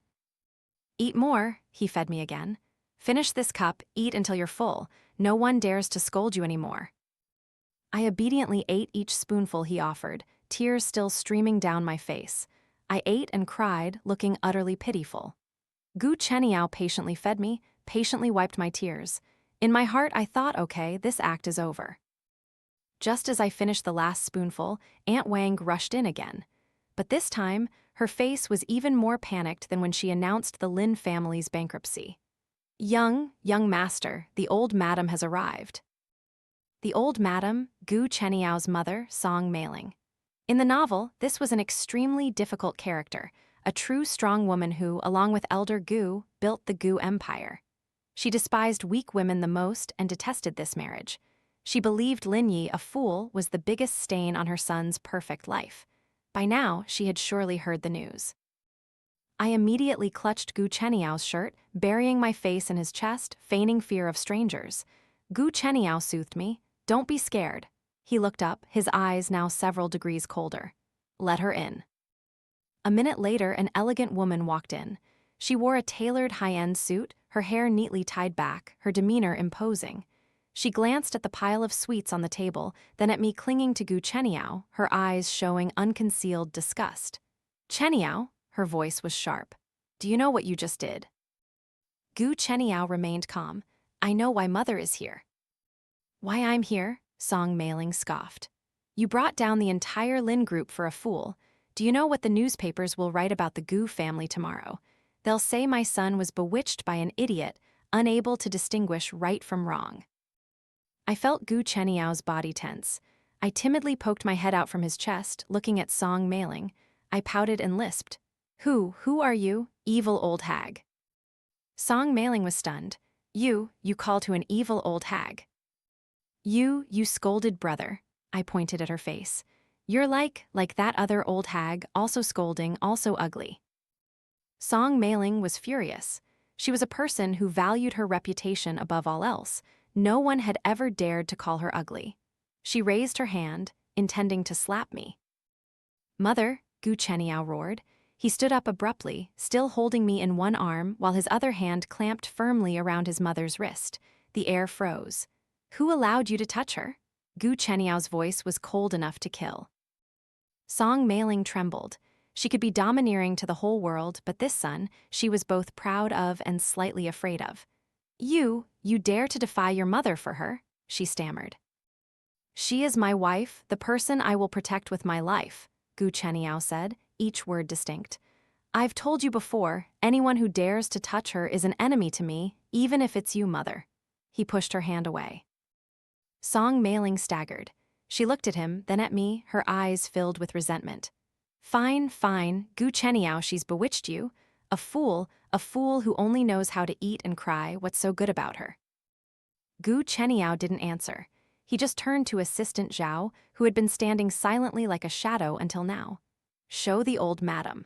Eat more, he fed me again. Finish this cup, eat until you're full. No one dares to scold you anymore. I obediently ate each spoonful he offered, tears still streaming down my face. I ate and cried, looking utterly pitiful. Gu Chenyao patiently fed me, patiently wiped my tears. In my heart, I thought, okay, this act is over. Just as I finished the last spoonful, Aunt Wang rushed in again. But this time, her face was even more panicked than when she announced the Lin family's bankruptcy. Young master, the old madam has arrived. The old madam, Gu Chenyao's mother, Song Mailing. In the novel, this was an extremely difficult character, a true strong woman who, along with elder Gu, built the Gu Empire. She despised weak women the most and detested this marriage. She believed Lin Yi, a fool, was the biggest stain on her son's perfect life. By now, she had surely heard the news. I immediately clutched Gu Chenyao's shirt, burying my face in his chest, feigning fear of strangers. Gu Chenyao soothed me. "Don't be scared." He looked up, his eyes now several degrees colder. "Let her in." A minute later, an elegant woman walked in. She wore a tailored high-end suit, her hair neatly tied back, her demeanor imposing. She glanced at the pile of sweets on the table, then at me clinging to Gu Chenyao, her eyes showing unconcealed disgust. "Chenyao," her voice was sharp. "Do you know what you just did?" Gu Chenyao remained calm. "I know why mother is here." "Why I'm here?" Song Mailing scoffed. "You brought down the entire Lin group for a fool. Do you know what the newspapers will write about the Gu family tomorrow? They'll say my son was bewitched by an idiot, unable to distinguish right from wrong." I felt Gu Chenyao's body tense. I timidly poked my head out from his chest, looking at Song Mailing. I pouted and lisped. Who are you, evil old hag?" Song Mailing was stunned. You call to an evil old hag." You scolded brother." I pointed at her face. "You're like that other old hag, also scolding, also ugly." Song Mailing was furious. She was a person who valued her reputation above all else. No one had ever dared to call her ugly. She raised her hand, intending to slap me. "Mother," Gu Chenyao roared. He stood up abruptly, still holding me in one arm while his other hand clamped firmly around his mother's wrist. The air froze. "Who allowed you to touch her?" Gu Chenyao's voice was cold enough to kill. Song Mailing trembled. She could be domineering to the whole world, but this son, she was both proud of and slightly afraid of. You dare to defy your mother for her?" she stammered. "She is my wife, the person I will protect with my life," Gu Chenyao said, each word distinct. "I've told you before, anyone who dares to touch her is an enemy to me, even if it's you, mother." He pushed her hand away. Song Mailing staggered. She looked at him, then at me, her eyes filled with resentment. Fine, Gu Chenyao, she's bewitched you. A fool who only knows how to eat and cry. What's so good about her?" Gu Chenyao didn't answer. He just turned to Assistant Zhao, who had been standing silently like a shadow until now. "Show the old madam."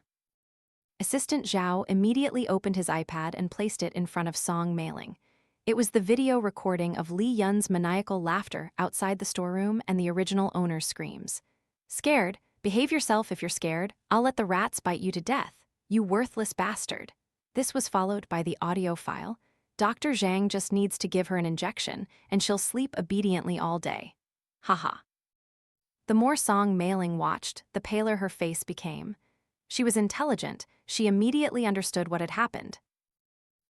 Assistant Zhao immediately opened his iPad and placed it in front of Song Mailing. It was the video recording of Li Yun's maniacal laughter outside the storeroom and the original owner's screams. "Scared? Behave yourself if you're scared. I'll let the rats bite you to death. You worthless bastard." This was followed by the audio file. "Dr. Zhang just needs to give her an injection, and she'll sleep obediently all day. Haha." The more Song Mailing watched, the paler her face became. She was intelligent. She immediately understood what had happened.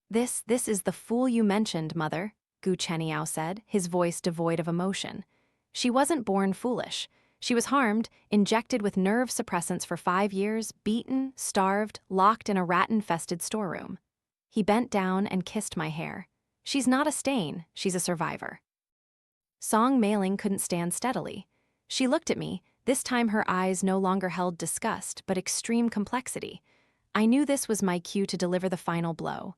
This is the fool you mentioned, mother," Gu Chenyao said, his voice devoid of emotion. "She wasn't born foolish. She was harmed, injected with nerve suppressants for 5 years, beaten, starved, locked in a rat-infested storeroom." He bent down and kissed my hair. "She's not a stain, she's a survivor." Song Mailing couldn't stand steadily. She looked at me. This time her eyes no longer held disgust, but extreme complexity. I knew this was my cue to deliver the final blow.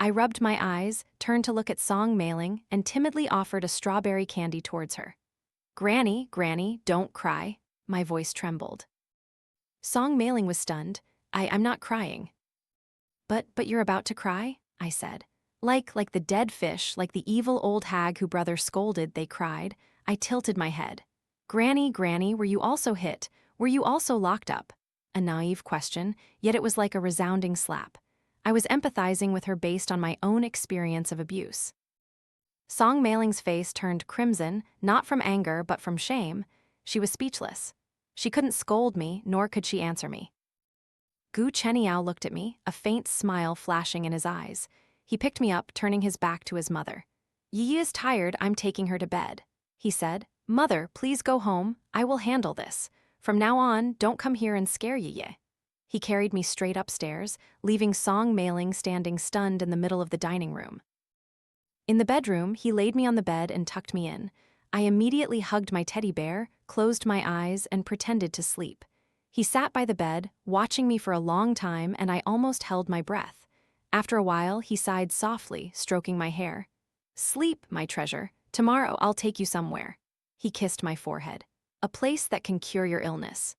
I rubbed my eyes, turned to look at Song Mailing, and timidly offered a strawberry candy towards her. Granny, don't cry." My voice trembled. Song Mailing was stunned. I'm not crying." But you're about to cry?" I said. Like the dead fish, like the evil old hag who brother scolded," they cried. I tilted my head. Granny, were you also hit? Were you also locked up?" A naive question, yet it was like a resounding slap. I was empathizing with her based on my own experience of abuse. Song Mailing's face turned crimson, not from anger but from shame. She was speechless. She couldn't scold me, nor could she answer me. Gu Chenyao looked at me, a faint smile flashing in his eyes. He picked me up, turning his back to his mother. "Yi is tired, I'm taking her to bed," he said. "Mother, please go home. I will handle this. From now on, don't come here and scare Yi." He carried me straight upstairs, leaving Song Mailing standing stunned in the middle of the dining room. In the bedroom, he laid me on the bed and tucked me in. I immediately hugged my teddy bear, closed my eyes, and pretended to sleep. He sat by the bed, watching me for a long time, and I almost held my breath. After a while, he sighed softly, stroking my hair. "Sleep, my treasure. Tomorrow I'll take you somewhere." He kissed my forehead. "A place that can cure your illness."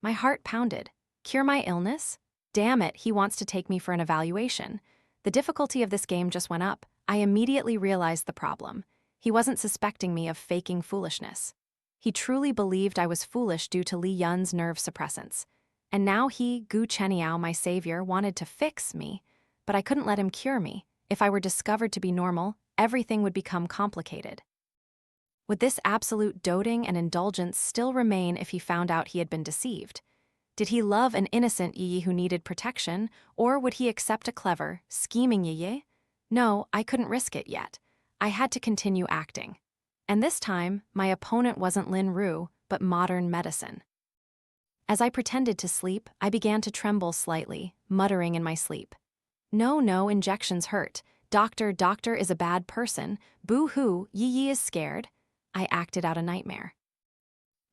My heart pounded. Cure my illness? Damn it, he wants to take me for an evaluation. The difficulty of this game just went up. I immediately realized the problem. He wasn't suspecting me of faking foolishness. He truly believed I was foolish due to Li Yun's nerve suppressants. And now he, Gu Chenyao, my savior, wanted to fix me. But I couldn't let him cure me. If I were discovered to be normal, everything would become complicated. Would this absolute doting and indulgence still remain if he found out he had been deceived? Did he love an innocent Yi who needed protection, or would he accept a clever, scheming Yi? No, I couldn't risk it yet. I had to continue acting. And this time, my opponent wasn't Lin Ru, but modern medicine. As I pretended to sleep, I began to tremble slightly, muttering in my sleep. No, injections hurt. Doctor is a bad person. Boo-hoo, Yi is scared. I acted out a nightmare.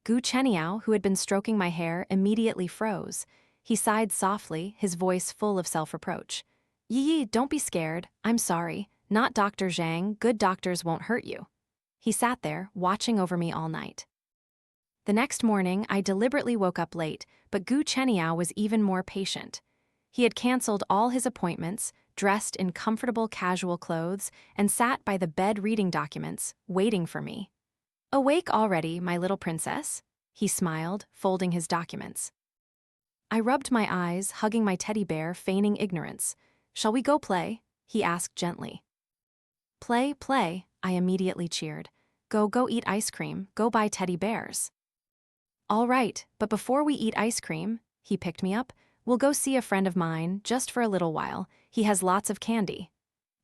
Gu Chenyao, who had been stroking my hair, immediately froze. He sighed softly, his voice full of self-reproach. "Yi, don't be scared. I'm sorry. Not Dr. Zhang. Good doctors won't hurt you." He sat there, watching over me all night. The next morning, I deliberately woke up late, but Gu Chenyao was even more patient. He had canceled all his appointments, dressed in comfortable casual clothes, and sat by the bed reading documents, waiting for me. "Awake already, my little princess?" He smiled, folding his documents. I rubbed my eyes, hugging my teddy bear, feigning ignorance. "Shall we go play?" he asked gently. Play, I immediately cheered. Go eat ice cream, go buy teddy bears." "All right, but before we eat ice cream," he picked me up, "we'll go see a friend of mine, just for a little while. He has lots of candy."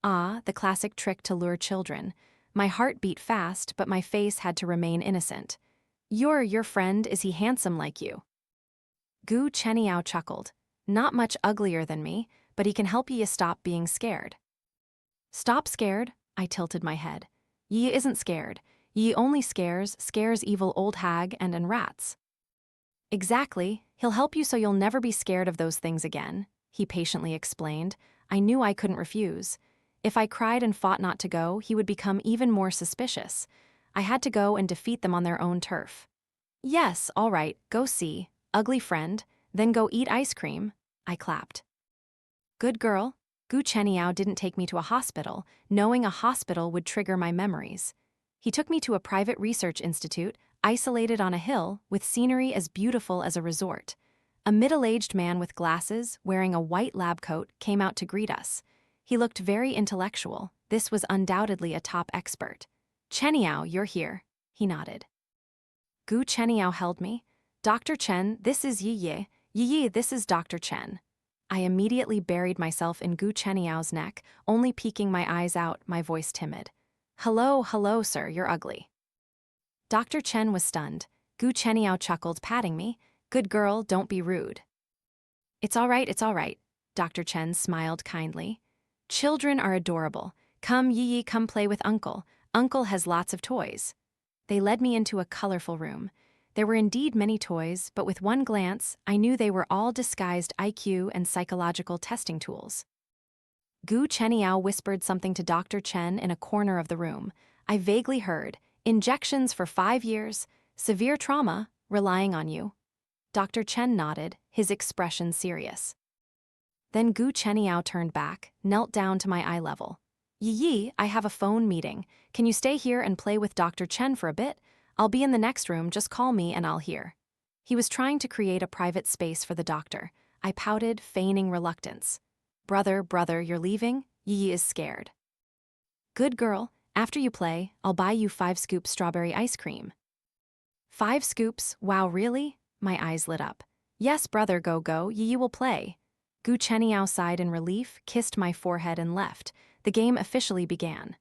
Ah, the classic trick to lure children. My heart beat fast, but my face had to remain innocent. Your friend, is he handsome like you?" Gu Chenyao chuckled. "Not much uglier than me, but he can help you stop being scared." "Stop scared?" I tilted my head. "Yi isn't scared. Yi only scares evil old hag and rats." "Exactly. He'll help you so you'll never be scared of those things again," he patiently explained. I knew I couldn't refuse. If I cried and fought not to go, he would become even more suspicious. I had to go and defeat them on their own turf. "Yes, all right, go see. Ugly friend. Then go eat ice cream." I clapped. Good girl. Gu Chenyao didn't take me to a hospital, knowing a hospital would trigger my memories. He took me to a private research institute, isolated on a hill, with scenery as beautiful as a resort. A middle-aged man with glasses, wearing a white lab coat, came out to greet us. He looked very intellectual. This was undoubtedly a top expert. "Chenyao, you're here." He nodded. Gu Chenyao held me. "Dr. Chen, this is Yi. Yi, this is Dr. Chen." I immediately buried myself in Gu Chenyao's neck, only peeking my eyes out, my voice timid. Hello, sir, you're ugly." Dr. Chen was stunned. Gu Chenyao chuckled, patting me. "Good girl, don't be rude." It's all right. Dr. Chen smiled kindly. "Children are adorable. Come, Yi, come play with Uncle. Uncle has lots of toys." They led me into a colorful room. There were indeed many toys, but with one glance, I knew they were all disguised IQ and psychological testing tools. Gu Chenyao whispered something to Dr. Chen in a corner of the room. I vaguely heard, "Injections for 5 years, severe trauma, relying on you." Dr. Chen nodded, his expression serious. Then Gu Chenyao turned back, knelt down to my eye level. "Yi, I have a phone meeting. Can you stay here and play with Dr. Chen for a bit? I'll be in the next room, just call me and I'll hear." He was trying to create a private space for the doctor. I pouted, feigning reluctance. Brother, you're leaving? Yi is scared." "Good girl, after you play, I'll buy you 5 scoops strawberry ice cream." 5 scoops? Wow, really? My eyes lit up. "Yes, brother, go, Yi will play." Gu Chenyao sighed in relief, kissed my forehead and left. The game officially began.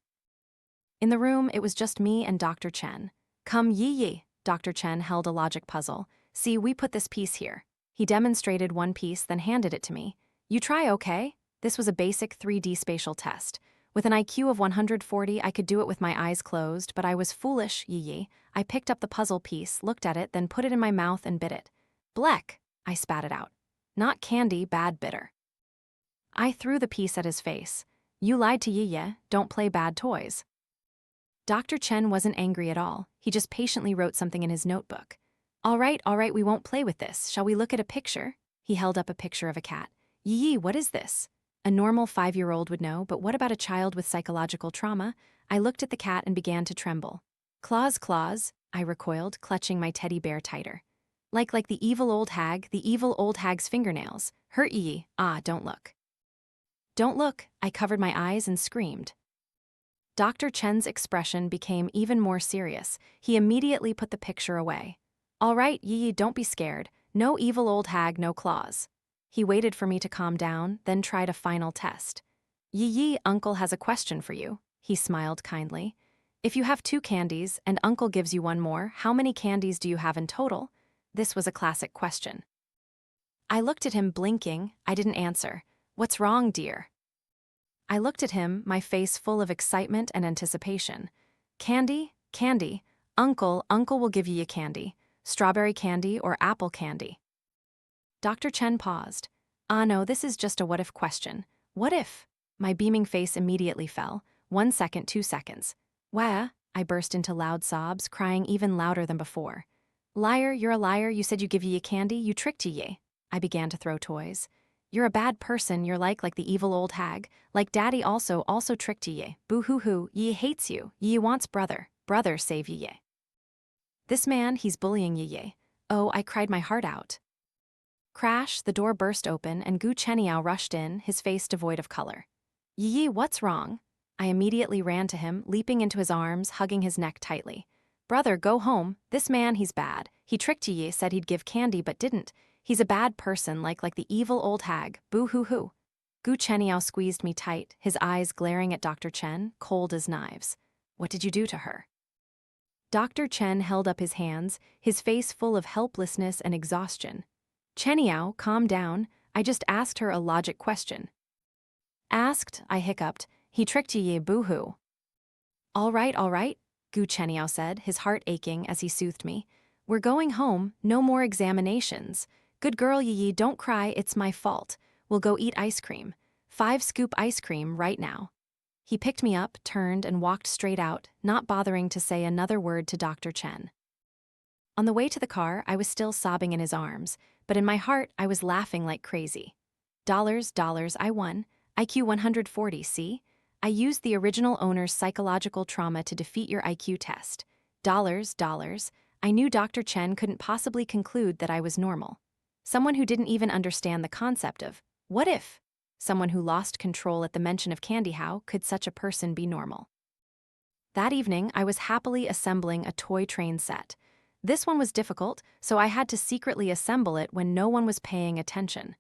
In the room, it was just me and Dr. Chen. "Come, Yi. Dr. Chen held a logic puzzle. "See, we put this piece here." He demonstrated one piece, then handed it to me. "You try, okay?" This was a basic 3D spatial test. With an IQ of 140, I could do it with my eyes closed, but I was foolish, Yi. I picked up the puzzle piece, looked at it, then put it in my mouth and bit it. Bleck, I spat it out. Not candy, bad bitter. I threw the piece at his face. You lied to Yi, don't play bad toys. Dr. Chen wasn't angry at all. He just patiently wrote something in his notebook. All right, we won't play with this. Shall we look at a picture? He held up a picture of a cat. Yi, what is this? A normal 5-year-old would know, but what about a child with psychological trauma? I looked at the cat and began to tremble. Claws, I recoiled, clutching my teddy bear tighter. Like the evil old hag's fingernails. Hurt Yi, don't look. Don't look, I covered my eyes and screamed. Dr. Chen's expression became even more serious. He immediately put the picture away. All right, Yi, don't be scared. No evil old hag, no claws. He waited for me to calm down, then tried a final test. Yi, Uncle has a question for you. He smiled kindly. If you have 2 candies and Uncle gives you 1 more, how many candies do you have in total? This was a classic question. I looked at him, blinking. I didn't answer. What's wrong, dear? I looked at him, my face full of excitement and anticipation. Candy? Uncle will give you a candy. Strawberry candy or apple candy? Dr. Chen paused. No, this is just a what-if question. What if? My beaming face immediately fell. 1 second, 2 seconds. Wah! I burst into loud sobs, crying even louder than before. Liar, you're a liar. You said you give Yi a candy. You tricked Yi. I began to throw toys. You're a bad person. You're like the evil old hag. Like Daddy also tricked Yi. Boo-hoo-hoo. Yi hates you. Yi wants brother. Brother save Yi. This man, he's bullying Yi. Oh, I cried my heart out. Crash, the door burst open and Gu Chenyao rushed in, his face devoid of color. Yi, what's wrong? I immediately ran to him, leaping into his arms, hugging his neck tightly. Brother, go home. This man, he's bad. He tricked Yi, said he'd give candy but didn't. He's a bad person, like the evil old hag. Boo-hoo-hoo. Gu Chenyao squeezed me tight, his eyes glaring at Dr. Chen, cold as knives. What did you do to her? Dr. Chen held up his hands, his face full of helplessness and exhaustion. Chenyao, calm down. I just asked her a logic question. Asked, I hiccuped. He tricked Yi, boo-hoo. All right, Gu Chenyao said, his heart aching as he soothed me. We're going home, no more examinations. Good girl, Yi, don't cry, it's my fault. We'll go eat ice cream. 5-scoop ice cream right now. He picked me up, turned, and walked straight out, not bothering to say another word to Dr. Chen. On the way to the car, I was still sobbing in his arms, but in my heart, I was laughing like crazy. Dollars, I won. IQ 140, see? I used the original owner's psychological trauma to defeat your IQ test. Dollars. I knew Dr. Chen couldn't possibly conclude that I was normal. Someone who didn't even understand the concept of, what if? Someone who lost control at the mention of candy. How could such a person be normal? That evening, I was happily assembling a toy train set. This one was difficult, so I had to secretly assemble it when no one was paying attention.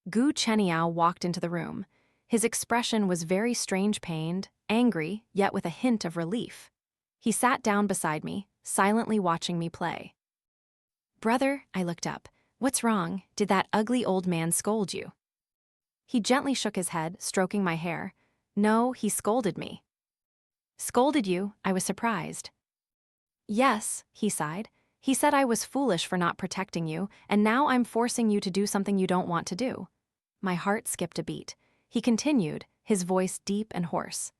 Gu Chenyao walked into the room. His expression was very strange, pained, angry, yet with a hint of relief. He sat down beside me, silently watching me play. Brother, I looked up. What's wrong? Did that ugly old man scold you? He gently shook his head, stroking my hair. No, he scolded me. Scolded you? I was surprised. Yes, he sighed. He said I was foolish for not protecting you, and now I'm forcing you to do something you don't want to do. My heart skipped a beat. He continued, his voice deep and hoarse.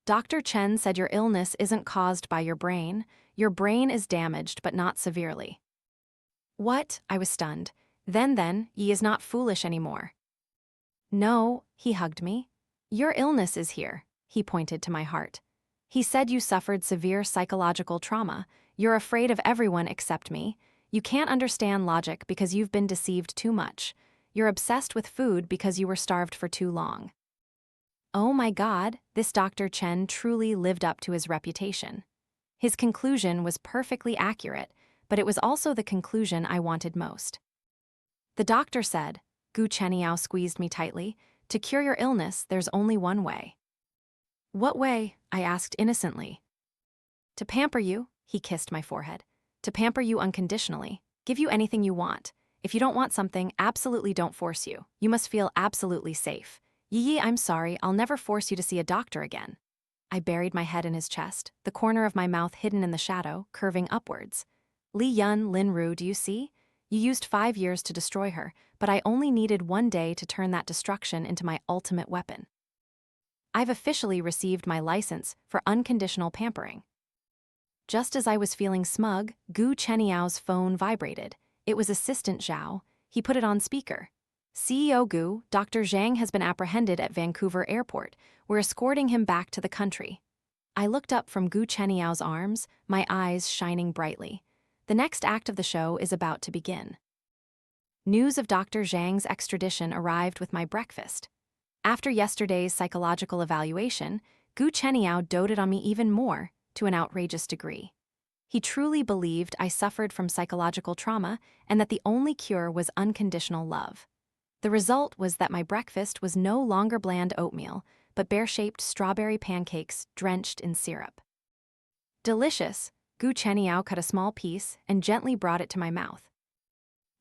Dr. Chen said your illness isn't caused by your brain. Your brain is damaged, but not severely. What? I was stunned. Then, Yi is not foolish anymore. No, he hugged me. Your illness is here, he pointed to my heart. He said you suffered severe psychological trauma. You're afraid of everyone except me. You can't understand logic because you've been deceived too much. You're obsessed with food because you were starved for too long. Oh my God, this Dr. Chen truly lived up to his reputation. His conclusion was perfectly accurate, but it was also the conclusion I wanted most. The doctor said, Gu Chenyao squeezed me tightly, to cure your illness, there's only one way. What way? I asked innocently. To pamper you, he kissed my forehead. To pamper you unconditionally, give you anything you want. If you don't want something, absolutely don't force you. You must feel absolutely safe. Yi, I'm sorry, I'll never force you to see a doctor again. I buried my head in his chest, the corner of my mouth hidden in the shadow, curving upwards. Lin Ru, do you see? You used 5 years to destroy her, but I only needed 1 day to turn that destruction into my ultimate weapon. I've officially received my license for unconditional pampering. Just as I was feeling smug, Gu Chenyao's phone vibrated. It was Assistant Zhao. He put it on speaker. CEO Gu, Dr. Zhang has been apprehended at Vancouver Airport. We're escorting him back to the country. I looked up from Gu Chenyao's arms, my eyes shining brightly. The next act of the show is about to begin. News of Dr. Zhang's extradition arrived with my breakfast. After yesterday's psychological evaluation, Gu Chenyao doted on me even more, to an outrageous degree. He truly believed I suffered from psychological trauma and that the only cure was unconditional love. The result was that my breakfast was no longer bland oatmeal, but bear-shaped strawberry pancakes drenched in syrup. Delicious, Gu Chenyao cut a small piece and gently brought it to my mouth.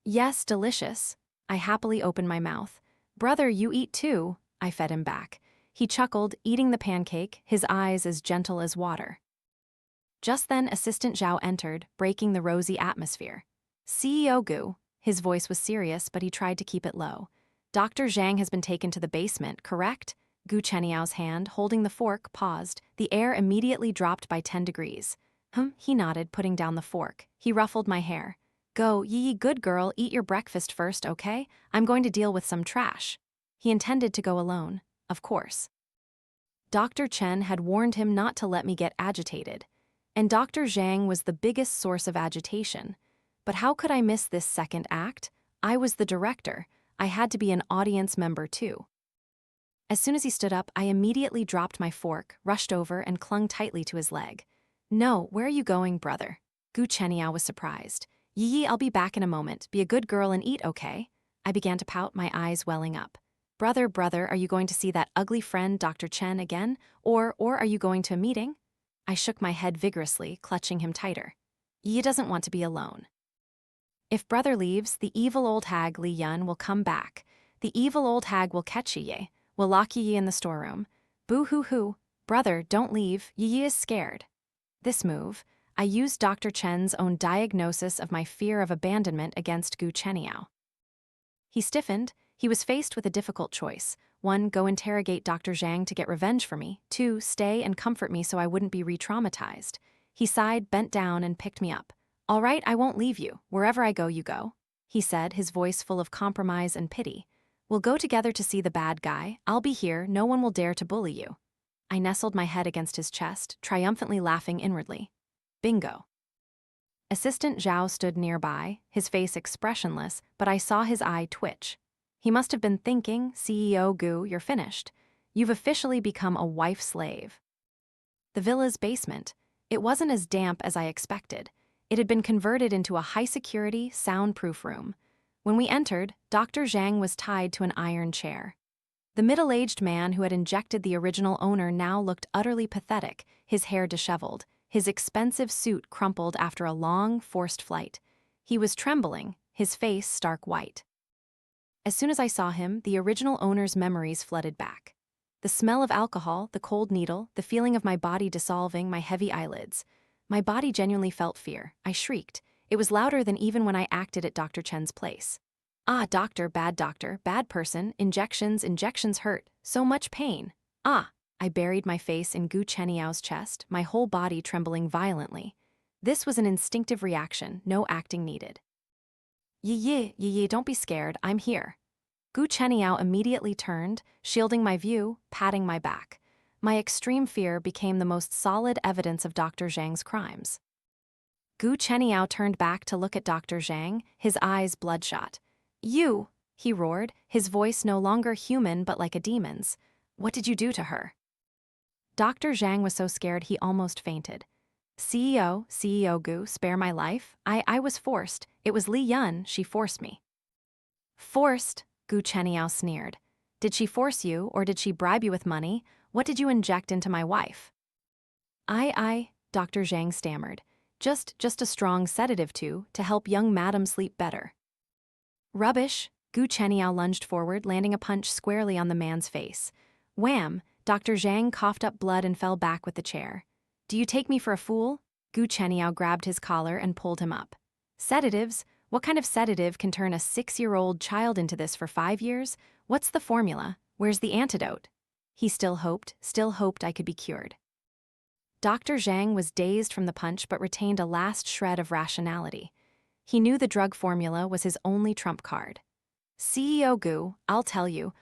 Yes, delicious. I happily opened my mouth. Brother, you eat too, I fed him back. He chuckled, eating the pancake, his eyes as gentle as water. Just then, Assistant Zhao entered, breaking the rosy atmosphere. CEO Gu. His voice was serious, but he tried to keep it low. Dr. Zhang has been taken to the basement, correct? Gu Chenyao's hand, holding the fork, paused. The air immediately dropped by 10 degrees. He nodded, putting down the fork. He ruffled my hair. Go, Yi, good girl, eat your breakfast first, okay? I'm going to deal with some trash. He intended to go alone, of course. Dr. Chen had warned him not to let me get agitated. And Dr. Zhang was the biggest source of agitation. But how could I miss this second act? I was the director. I had to be an audience member too. As soon as he stood up, I immediately dropped my fork, rushed over, and clung tightly to his leg. No, where are you going, brother? Gu Chenyao was surprised. Yi, I'll be back in a moment. Be a good girl and eat, okay? I began to pout, my eyes welling up. Brother, are you going to see that ugly friend, Dr. Chen, again? Or are you going to a meeting? I shook my head vigorously, clutching him tighter. Yi doesn't want to be alone. If brother leaves, the evil old hag Li Yun will come back. The evil old hag will catch Yi. Will lock Yi in the storeroom. Boo-hoo-hoo. Brother, don't leave. Yi is scared. This move, I used Dr. Chen's own diagnosis of my fear of abandonment against Gu Chenyao. He stiffened. He was faced with a difficult choice. 1, go interrogate Dr. Zhang to get revenge for me. 2, stay and comfort me so I wouldn't be re-traumatized. He sighed, bent down, and picked me up. All right, I won't leave you. Wherever I go, you go, he said, his voice full of compromise and pity. We'll go together to see the bad guy. I'll be here. No one will dare to bully you. I nestled my head against his chest, triumphantly laughing inwardly. Bingo. Assistant Zhao stood nearby, his face expressionless, but I saw his eye twitch. He must have been thinking, CEO Gu, you're finished. You've officially become a wife slave. The villa's basement. It wasn't as damp as I expected. It had been converted into a high-security, soundproof room. When we entered, Dr. Zhang was tied to an iron chair. The middle-aged man who had injected the original owner now looked utterly pathetic, his hair disheveled, his expensive suit crumpled after a long, forced flight. He was trembling, his face stark white. As soon as I saw him, the original owner's memories flooded back. The smell of alcohol, the cold needle, the feeling of my body dissolving, my heavy eyelids. My body genuinely felt fear. I shrieked. It was louder than even when I acted at Dr. Chen's place. Ah, doctor, bad person, injections hurt, so much pain. Ah, I buried my face in Gu Chenyao's chest, my whole body trembling violently. This was an instinctive reaction, no acting needed. Yi, don't be scared, I'm here. Gu Chenyao immediately turned, shielding my view, patting my back. My extreme fear became the most solid evidence of Dr. Zhang's crimes. Gu Chenyao turned back to look at Dr. Zhang, his eyes bloodshot. You, he roared, his voice no longer human but like a demon's. What did you do to her? Dr. Zhang was so scared he almost fainted. CEO Gu, spare my life. I was forced. It was Li Yun, she forced me. Forced? Gu Chenyao sneered. Did she force you, or did she bribe you with money? What did you inject into my wife? Dr. Zhang stammered. Just a strong sedative to help young madam sleep better. Rubbish, Gu Chenyao lunged forward, landing a punch squarely on the man's face. Wham! Dr. Zhang coughed up blood and fell back with the chair. Do you take me for a fool? Gu Chenyao grabbed his collar and pulled him up. Sedatives? What kind of sedative can turn a 6-year-old child into this for 5 years? What's the formula? Where's the antidote? He still hoped I could be cured. Dr. Zhang was dazed from the punch but retained a last shred of rationality. He knew the drug formula was his only trump card. CEO Gu, I'll tell you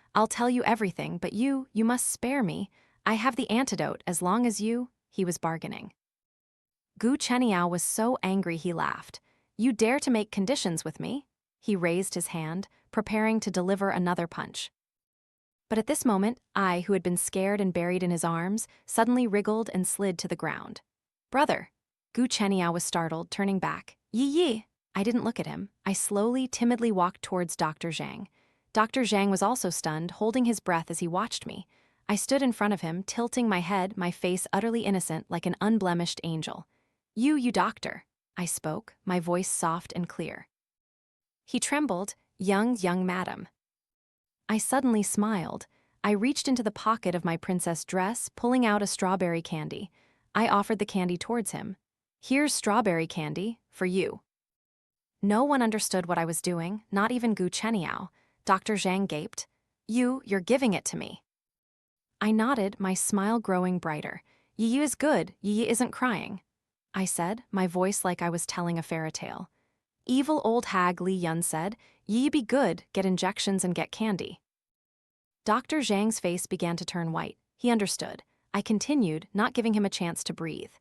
everything, but you must spare me. I have the antidote as long as he was bargaining. Gu Chenyao was so angry he laughed. You dare to make conditions with me? He raised his hand, preparing to deliver another punch. But at this moment, I, who had been scared and buried in his arms, suddenly wriggled and slid to the ground. Brother! Gu Chenyao was startled, turning back. Yi! I didn't look at him. I slowly, timidly walked towards Dr. Zhang. Dr. Zhang was also stunned, holding his breath as he watched me. I stood in front of him, tilting my head, my face utterly innocent, like an unblemished angel. You doctor, I spoke, my voice soft and clear. He trembled. Young madam. I suddenly smiled. I reached into the pocket of my princess dress, pulling out a strawberry candy. I offered the candy towards him. Here's strawberry candy, for you. No one understood what I was doing, not even Gu Chenyao. Dr. Zhang gaped. You're giving it to me. I nodded, my smile growing brighter. Yi is good, Yi isn't crying. I said, my voice like I was telling a fairy tale. Evil old hag Li Yun said, Yi be good, get injections and get candy. Dr. Zhang's face began to turn white. He understood. I continued, not giving him a chance to breathe.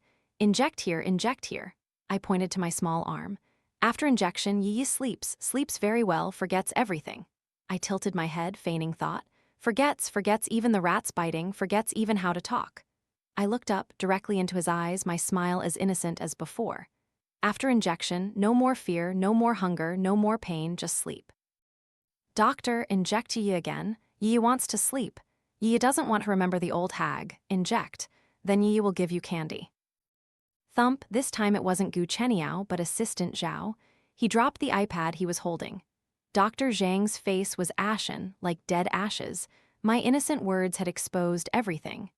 Inject here, inject here. I pointed to my small arm. After injection, Yi sleeps very well, forgets everything. I tilted my head, feigning thought. Forgets even the rats biting, forgets even how to talk. I looked up, directly into his eyes, my smile as innocent as before. After injection, no more fear, no more hunger, no more pain, just sleep. Doctor, inject Yi again. Yi wants to sleep. Yi doesn't want to remember the old hag. Inject. Then Yi will give you candy. Thump, this time it wasn't Gu Chenyao, but assistant Zhao. He dropped the iPad he was holding. Dr. Zhang's face was ashen, like dead ashes. My innocent words had exposed everything.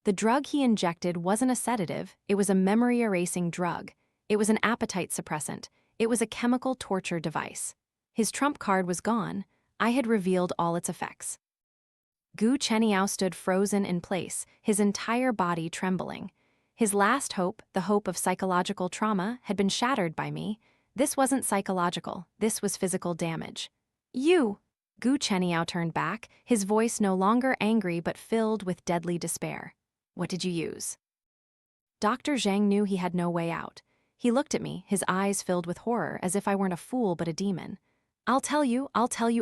The drug he injected wasn't a sedative, it was a memory-erasing drug. It was an appetite suppressant. It was a chemical torture device. His trump card was gone. I had revealed all its effects. Gu Chenyao stood frozen in place, his entire body trembling. His last hope, the hope of psychological trauma, had been shattered by me. This wasn't psychological, this was physical damage. You! Gu Chenyao turned back, his voice no longer angry but filled with deadly despair. What did you use? Dr. Zhang knew he had no way out. He looked at me, his eyes filled with horror, as if I weren't a fool but a demon. I'll tell you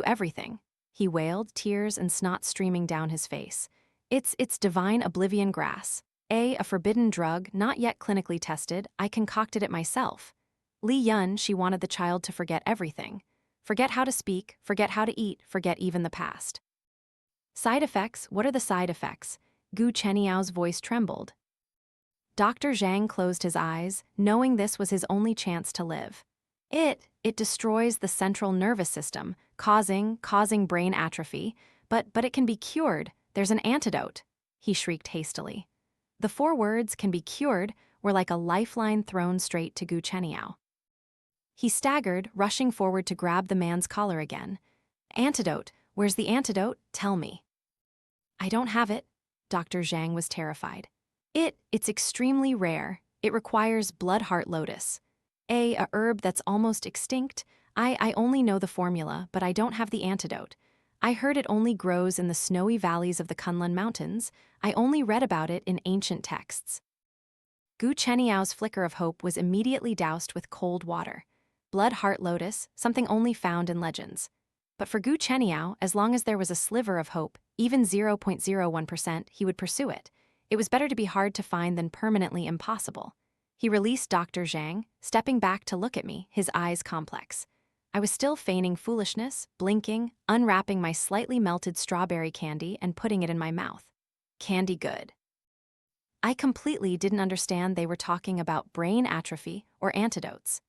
everything. He wailed, tears and snot streaming down his face. It's divine oblivion grass. A forbidden drug, not yet clinically tested. I concocted it myself. Li Yun, she wanted the child to forget everything. Forget how to speak, forget how to eat, forget even the past. Side effects? What are the side effects? Gu Chenyao's voice trembled. Dr. Zhang closed his eyes, knowing this was his only chance to live. It destroys the central nervous system, causing brain atrophy, but it can be cured. There's an antidote, he shrieked hastily. The 4 words, can be cured, were like a lifeline thrown straight to Gu Chenyao. He staggered, rushing forward to grab the man's collar again. Antidote, where's the antidote? Tell me. I don't have it. Dr. Zhang was terrified. It's extremely rare. It requires blood heart lotus. A herb that's almost extinct. I only know the formula, but I don't have the antidote. I heard it only grows in the snowy valleys of the Kunlun Mountains. I only read about it in ancient texts. Gu Chenyao's flicker of hope was immediately doused with cold water. Blood heart lotus, something only found in legends. But for Gu Chenyao, as long as there was a sliver of hope, even 0.01%, he would pursue it. It was better to be hard to find than permanently impossible. He released Dr. Zhang, stepping back to look at me, his eyes complex. I was still feigning foolishness, blinking, unwrapping my slightly melted strawberry candy and putting it in my mouth. Candy good. I completely didn't understand they were talking about brain atrophy or antidotes.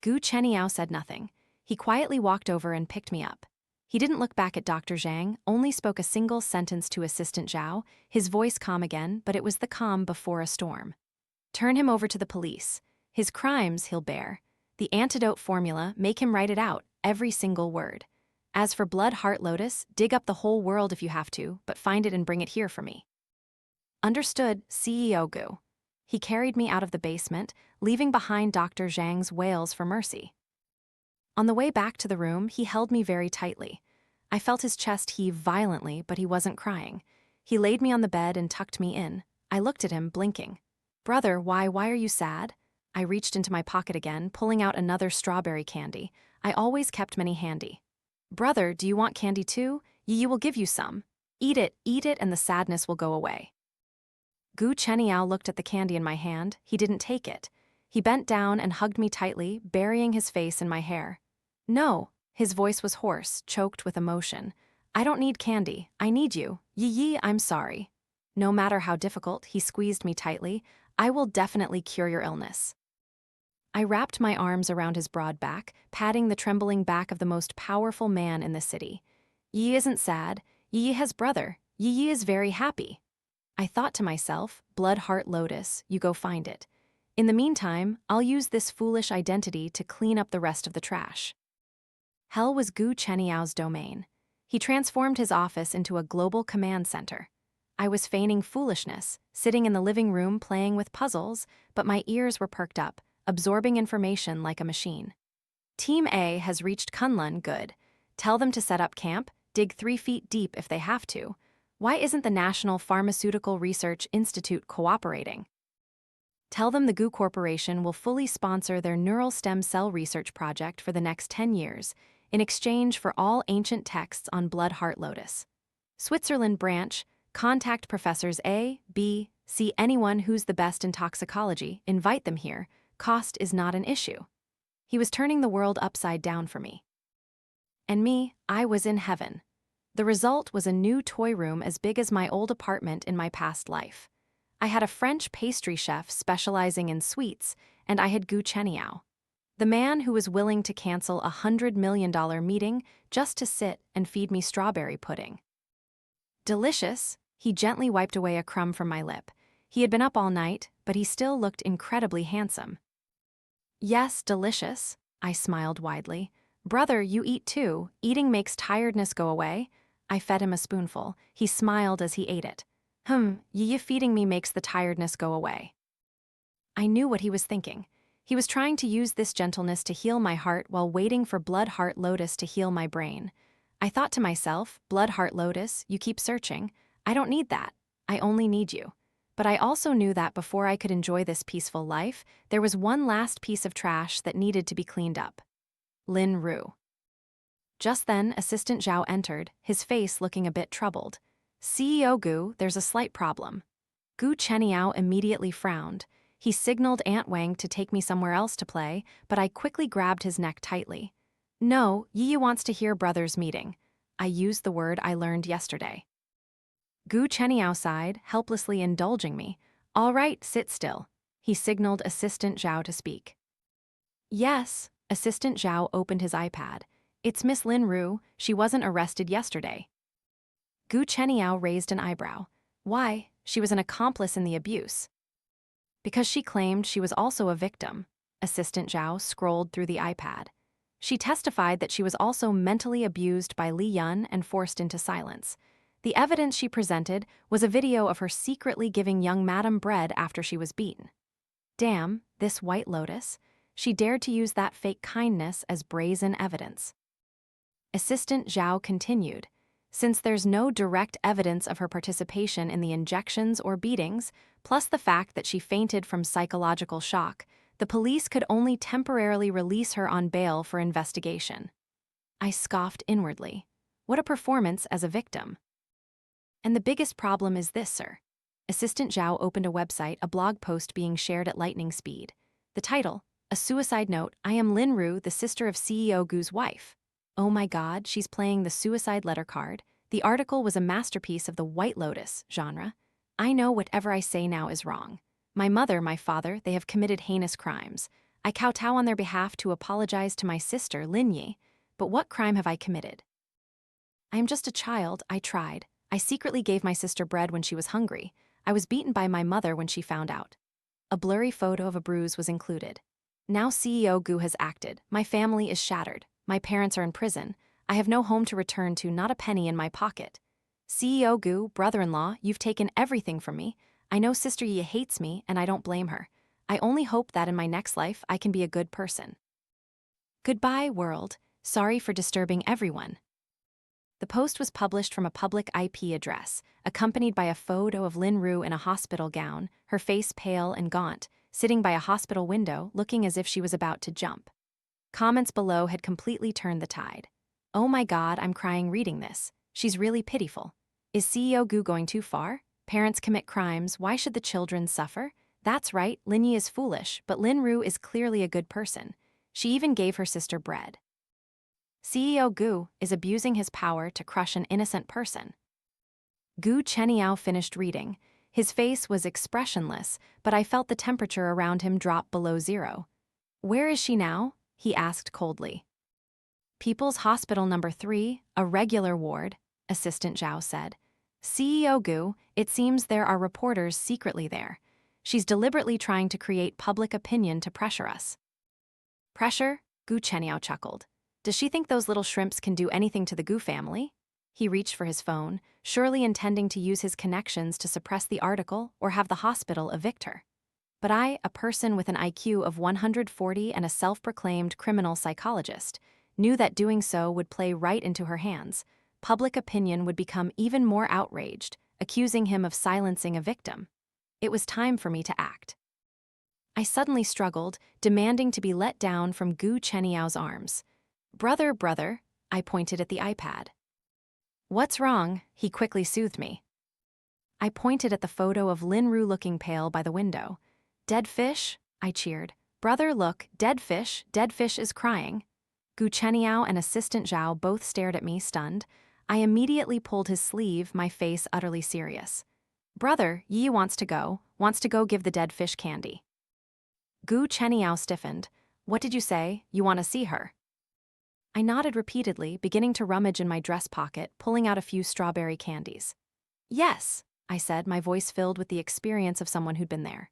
Gu Chenyao said nothing. He quietly walked over and picked me up. He didn't look back at Dr. Zhang, only spoke a single sentence to Assistant Zhao, his voice calm again, but it was the calm before a storm. Turn him over to the police. His crimes he'll bear. The antidote formula, make him write it out, every single word. As for blood heart lotus, dig up the whole world if you have to, but find it and bring it here for me. Understood, CEO Gu. He carried me out of the basement, leaving behind Dr. Zhang's wails for mercy. On the way back to the room, he held me very tightly. I felt his chest heave violently, but he wasn't crying. He laid me on the bed and tucked me in. I looked at him, blinking. Brother, why are you sad? I reached into my pocket again, pulling out another strawberry candy. I always kept many handy. Brother, do you want candy too? Yi will give you some. Eat it, and the sadness will go away. Gu Chenyao looked at the candy in my hand. He didn't take it. He bent down and hugged me tightly, burying his face in my hair. No, his voice was hoarse, choked with emotion. I don't need candy. I need you. Yi, I'm sorry. No matter how difficult, he squeezed me tightly. I will definitely cure your illness. I wrapped my arms around his broad back, patting the trembling back of the most powerful man in the city. Yi isn't sad. Yi has brother. Yi is very happy. I thought to myself, blood heart lotus, you go find it. In the meantime, I'll use this foolish identity to clean up the rest of the trash. Hell was Gu Chenyao's domain. He transformed his office into a global command center. I was feigning foolishness, sitting in the living room playing with puzzles, but my ears were perked up, absorbing information like a machine. Team A has reached Kunlun, good. Tell them to set up camp, dig 3 feet deep if they have to. Why isn't the National Pharmaceutical Research Institute cooperating? Tell them the Gu Corporation will fully sponsor their neural stem cell research project for the next 10 years, in exchange for all ancient texts on blood heart lotus. Switzerland branch, contact professors A, B, C, anyone who's the best in toxicology, invite them here. Cost is not an issue. He was turning the world upside down for me. And me, I was in heaven. The result was a new toy room as big as my old apartment in my past life. I had a French pastry chef specializing in sweets, and I had Gu Chenyao, the man who was willing to cancel a $100 million meeting just to sit and feed me strawberry pudding. Delicious, he gently wiped away a crumb from my lip. He had been up all night, but he still looked incredibly handsome. Yes, delicious, I smiled widely. Brother, you eat too. Eating makes tiredness go away. I fed him a spoonful. He smiled as he ate it. Yi feeding me makes the tiredness go away. I knew what he was thinking. He was trying to use this gentleness to heal my heart while waiting for blood heart lotus to heal my brain. I thought to myself, blood heart lotus, you keep searching. I don't need that. I only need you. But I also knew that before I could enjoy this peaceful life, there was one last piece of trash that needed to be cleaned up. Lin Yi. Just then, Assistant Zhao entered, his face looking a bit troubled. CEO Gu, there's a slight problem. Gu Chenyao immediately frowned. He signaled Aunt Wang to take me somewhere else to play, but I quickly grabbed his neck tightly. No, Yi wants to hear brothers meeting. I used the word I learned yesterday. Gu Chenyao sighed, helplessly indulging me. All right, sit still. He signaled Assistant Zhao to speak. Yes, Assistant Zhao opened his iPad. It's Miss Lin Yi, she wasn't arrested yesterday. Gu Chenyao raised an eyebrow. Why? She was an accomplice in the abuse. Because she claimed she was also a victim. Assistant Zhao scrolled through the iPad. She testified that she was also mentally abused by Li Yi and forced into silence. The evidence she presented was a video of her secretly giving young Madam bread after she was beaten. Damn, this White Lotus. She dared to use that fake kindness as brazen evidence. Assistant Zhao continued. Since there's no direct evidence of her participation in the injections or beatings, plus the fact that she fainted from psychological shock, the police could only temporarily release her on bail for investigation. I scoffed inwardly. What a performance as a victim. And the biggest problem is this, sir. Assistant Zhao opened a website, a blog post being shared at lightning speed. The title, a suicide note, I am Lin Yi, the sister of CEO Gu's wife. Oh my God, she's playing the suicide letter card. The article was a masterpiece of the White Lotus genre. I know whatever I say now is wrong. My mother, my father, they have committed heinous crimes. I kowtow on their behalf to apologize to my sister, Lin Yi. But what crime have I committed? I am just a child, I tried. I secretly gave my sister bread when she was hungry. I was beaten by my mother when she found out. A blurry photo of a bruise was included. Now CEO Gu has acted. My family is shattered. My parents are in prison. I have no home to return to, not a penny in my pocket. CEO Gu, brother-in-law, you've taken everything from me. I know Sister Yi hates me, and I don't blame her. I only hope that in my next life I can be a good person. Goodbye, world. Sorry for disturbing everyone. The post was published from a public IP address, accompanied by a photo of Lin Yi in a hospital gown, her face pale and gaunt, sitting by a hospital window looking as if she was about to jump. Comments below had completely turned the tide. Oh my god, I'm crying reading this. She's really pitiful. Is CEO Gu going too far? Parents commit crimes, why should the children suffer? That's right, Lin Yi is foolish, but Lin Yi is clearly a good person. She even gave her sister bread. CEO Gu is abusing his power to crush an innocent person. Gu Chenyao finished reading. His face was expressionless, but I felt the temperature around him drop below 0. Where is she now? He asked coldly. People's Hospital Number 3, a regular ward, Assistant Zhao said. CEO Gu, it seems there are reporters secretly there. She's deliberately trying to create public opinion to pressure us. Pressure? Gu Chenyao chuckled. Does she think those little shrimps can do anything to the Gu family? He reached for his phone, surely intending to use his connections to suppress the article or have the hospital evict her. But I, a person with an IQ of 140 and a self-proclaimed criminal psychologist, knew that doing so would play right into her hands. Public opinion would become even more outraged, accusing him of silencing a victim. It was time for me to act. I suddenly struggled, demanding to be let down from Gu Chenyao's arms. Brother, I pointed at the iPad. What's wrong? He quickly soothed me. I pointed at the photo of Lin Yi looking pale by the window. Dead fish? I cheered. Brother, look, dead fish is crying. Gu Chenyao and Assistant Zhao both stared at me, stunned. I immediately pulled his sleeve, my face utterly serious. Brother, Yi wants to go give the dead fish candy. Gu Chenyao stiffened. What did you say? You want to see her? I nodded repeatedly, beginning to rummage in my dress pocket, pulling out a few strawberry candies. Yes, I said, my voice filled with the experience of someone who'd been there.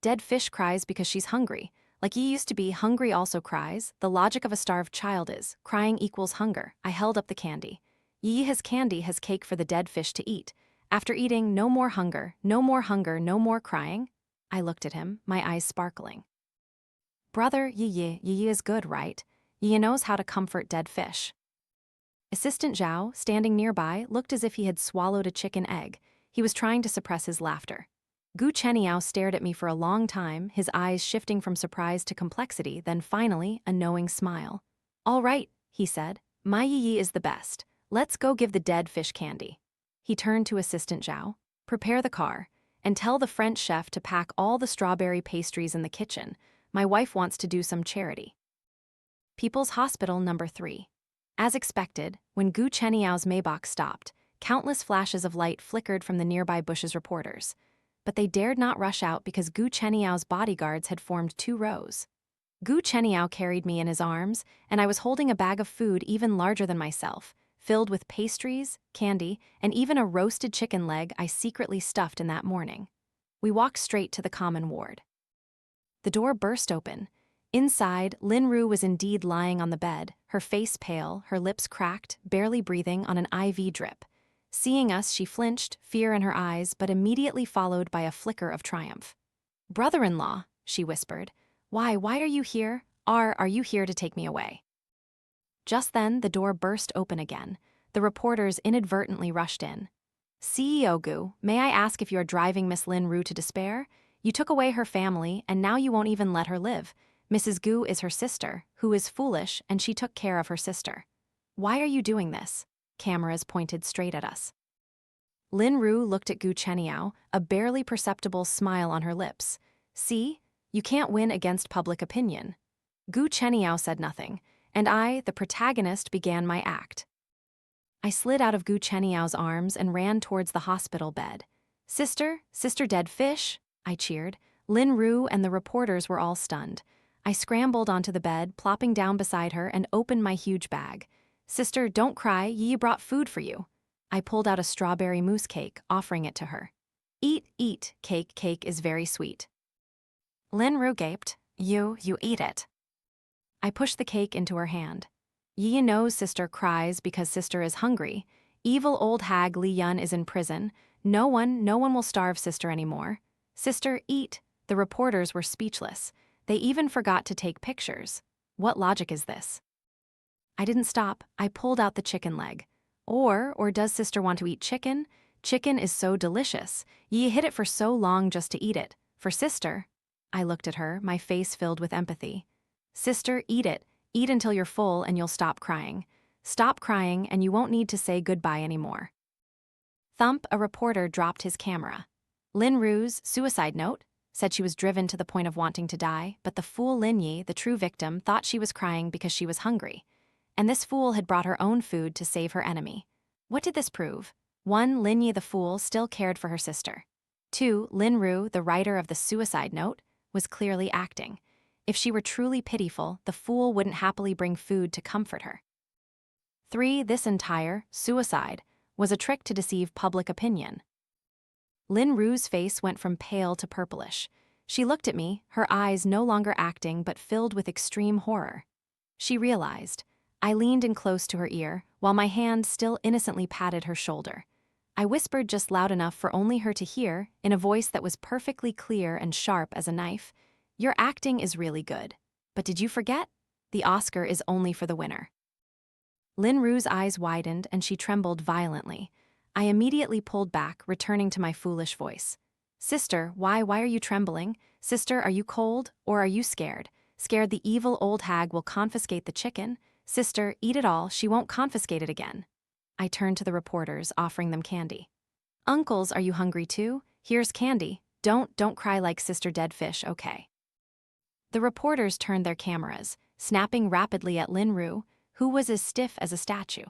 Dead fish cries because she's hungry. Like Yi used to be, hungry also cries. The logic of a starved child is, crying equals hunger. I held up the candy. Yi has candy, has cake for the dead fish to eat. After eating, no more hunger, no more hunger, no more crying. I looked at him, my eyes sparkling. Brother, Yi is good, right? Yi knows how to comfort dead fish. Assistant Zhao, standing nearby, looked as if he had swallowed a chicken egg. He was trying to suppress his laughter. Gu Chenyao stared at me for a long time, his eyes shifting from surprise to complexity, then finally, a knowing smile. All right, he said. My Yi is the best. Let's go give the dead fish candy. He turned to Assistant Zhao. Prepare the car, and tell the French chef to pack all the strawberry pastries in the kitchen. My wife wants to do some charity. People's Hospital Number 3. As expected, when Gu Chenyao's Maybach stopped, countless flashes of light flickered from the nearby bushes' reporters. But they dared not rush out because Gu Chenyao's bodyguards had formed 2 rows. Gu Chenyao carried me in his arms, and I was holding a bag of food even larger than myself, filled with pastries, candy, and even a roasted chicken leg I secretly stuffed in that morning. We walked straight to the common ward. The door burst open. Inside, Lin Yi was indeed lying on the bed, her face pale, her lips cracked, barely breathing on an IV drip. Seeing us, she flinched, fear in her eyes, but immediately followed by a flicker of triumph. Brother-in-law, she whispered. Why are you here? Are you here to take me away? Just then, the door burst open again. The reporters inadvertently rushed in. CEO Gu, may I ask if you are driving Miss Lin Yi to despair? You took away her family, and now you won't even let her live. Mrs. Gu is her sister, who is foolish, and she took care of her sister. Why are you doing this? Cameras pointed straight at us. Lin Yi looked at Gu Chenyao, a barely perceptible smile on her lips. See? You can't win against public opinion. Gu Chenyao said nothing, and I, the protagonist, began my act. I slid out of Gu Chenyao's arms and ran towards the hospital bed. Sister dead fish, I cheered. Lin Yi and the reporters were all stunned. I scrambled onto the bed, plopping down beside her, and opened my huge bag. Sister, don't cry, Yi brought food for you. I pulled out a strawberry mousse cake, offering it to her. Eat, eat, cake is very sweet. Lin Ru gaped. You eat it. I pushed the cake into her hand. Yi knows sister cries because sister is hungry. Evil old hag Li Yun is in prison. No one will starve sister anymore. Sister, eat. The reporters were speechless. They even forgot to take pictures. What logic is this? I didn't stop. I pulled out the chicken leg. Or does sister want to eat chicken? Chicken is so delicious. Yi hid it for so long just to eat it. For sister. I looked at her, my face filled with empathy. Sister, eat it. Eat until you're full and you'll stop crying. Stop crying and you won't need to say goodbye anymore. Thump, a reporter dropped his camera. Lin Ru's suicide note said she was driven to the point of wanting to die, but the fool Lin Yi, the true victim, thought she was crying because she was hungry. And this fool had brought her own food to save her enemy. What did this prove? 1. Lin Yi the fool still cared for her sister. 2. Lin Ru, the writer of the suicide note, was clearly acting. If she were truly pitiful, the fool wouldn't happily bring food to comfort her. 3. This entire suicide was a trick to deceive public opinion. Lin Ru's face went from pale to purplish. She looked at me, her eyes no longer acting but filled with extreme horror. She realized. I leaned in close to her ear, while my hand still innocently patted her shoulder. I whispered just loud enough for only her to hear, in a voice that was perfectly clear and sharp as a knife. Your acting is really good. But did you forget? The Oscar is only for the winner. Lin Ru's eyes widened and she trembled violently. I immediately pulled back, returning to my foolish voice. Sister, why are you trembling? Sister, are you cold, or are you scared? Scared the evil old hag will confiscate the chicken? Sister, eat it all, she won't confiscate it again. I turned to the reporters, offering them candy. Uncles, are you hungry too? Here's candy. Don't cry like sister dead fish, okay? The reporters turned their cameras, snapping rapidly at Lin Ru, who was as stiff as a statue.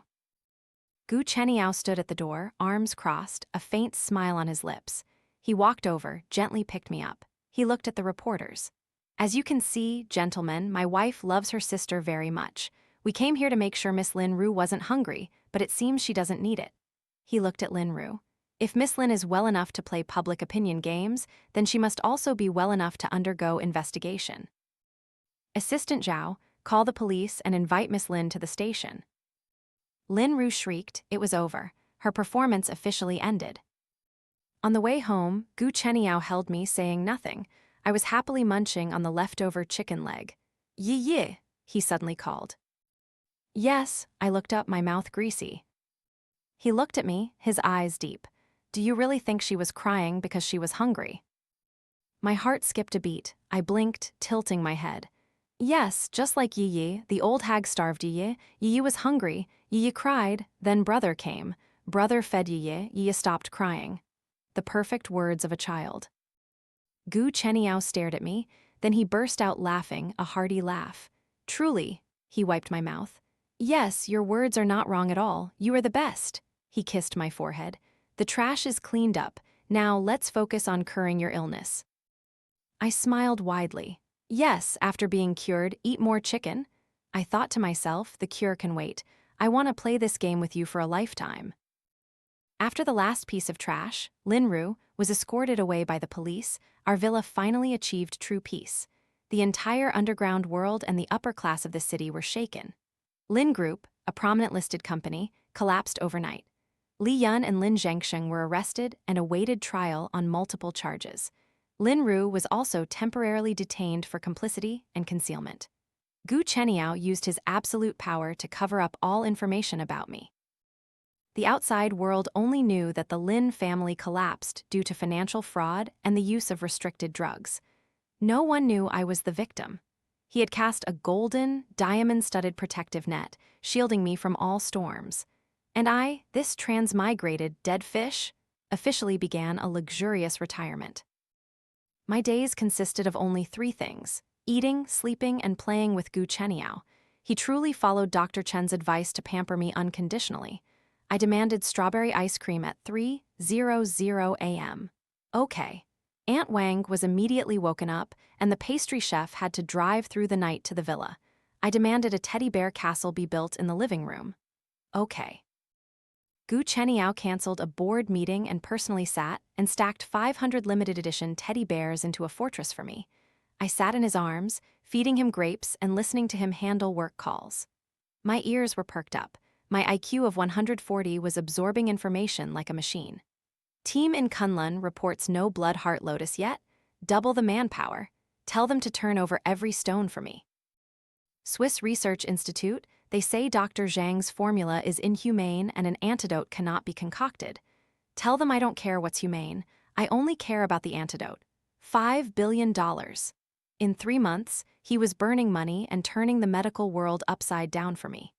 Gu Chenyao stood at the door, arms crossed, a faint smile on his lips. He walked over, gently picked me up. He looked at the reporters. As you can see, gentlemen, my wife loves her sister very much. We came here to make sure Miss Lin Ru wasn't hungry, but it seems she doesn't need it. He looked at Lin Ru. If Miss Lin is well enough to play public opinion games, then she must also be well enough to undergo investigation. Assistant Zhao, call the police and invite Miss Lin to the station. Lin Ru shrieked. It was over. Her performance officially ended. On the way home, Gu Chenyao held me, saying nothing. I was happily munching on the leftover chicken leg. Yi, he suddenly called. Yes, I looked up, my mouth greasy. He looked at me, his eyes deep. Do you really think she was crying because she was hungry? My heart skipped a beat. I blinked, tilting my head. Yes, just like Yi, the old hag starved Yi. Yi was hungry. Yi cried, then brother came. Brother fed Yi stopped crying. The perfect words of a child. Gu Chenyao stared at me, then he burst out laughing, a hearty laugh. Truly, he wiped my mouth. Yes, your words are not wrong at all. You are the best. He kissed my forehead. The trash is cleaned up. Now let's focus on curing your illness. I smiled widely. Yes, after being cured, eat more chicken. I thought to myself, the cure can wait. I want to play this game with you for a lifetime. After the last piece of trash, Lin Ru was escorted away by the police. Our villa finally achieved true peace. The entire underground world and the upper class of the city were shaken. Lin Group, a prominent listed company, collapsed overnight. Li Yun and Lin Zhengsheng were arrested and awaited trial on multiple charges. Lin Ru was also temporarily detained for complicity and concealment. Gu Chenyao used his absolute power to cover up all information about me. The outside world only knew that the Lin family collapsed due to financial fraud and the use of restricted drugs. No one knew I was the victim. He had cast a golden, diamond-studded protective net, shielding me from all storms. And I, this transmigrated dead fish, officially began a luxurious retirement. My days consisted of only 3 things: eating, sleeping, and playing with Gu Chenyao. He truly followed Dr. Chen's advice to pamper me unconditionally. I demanded strawberry ice cream at 3:00 a.m. Okay. Aunt Wang was immediately woken up, and the pastry chef had to drive through the night to the villa. I demanded a teddy bear castle be built in the living room. Okay. Gu Chenyao canceled a board meeting and personally sat and stacked 500 limited edition teddy bears into a fortress for me. I sat in his arms, feeding him grapes and listening to him handle work calls. My ears were perked up. My IQ of 140 was absorbing information like a machine. Team in Kunlun reports no blood heart lotus yet. Double the manpower. Tell them to turn over every stone for me. Swiss Research Institute, they say Dr. Zhang's formula is inhumane and an antidote cannot be concocted. Tell them I don't care what's humane. I only care about the antidote. $5 billion. In 3 months, he was burning money and turning the medical world upside down for me.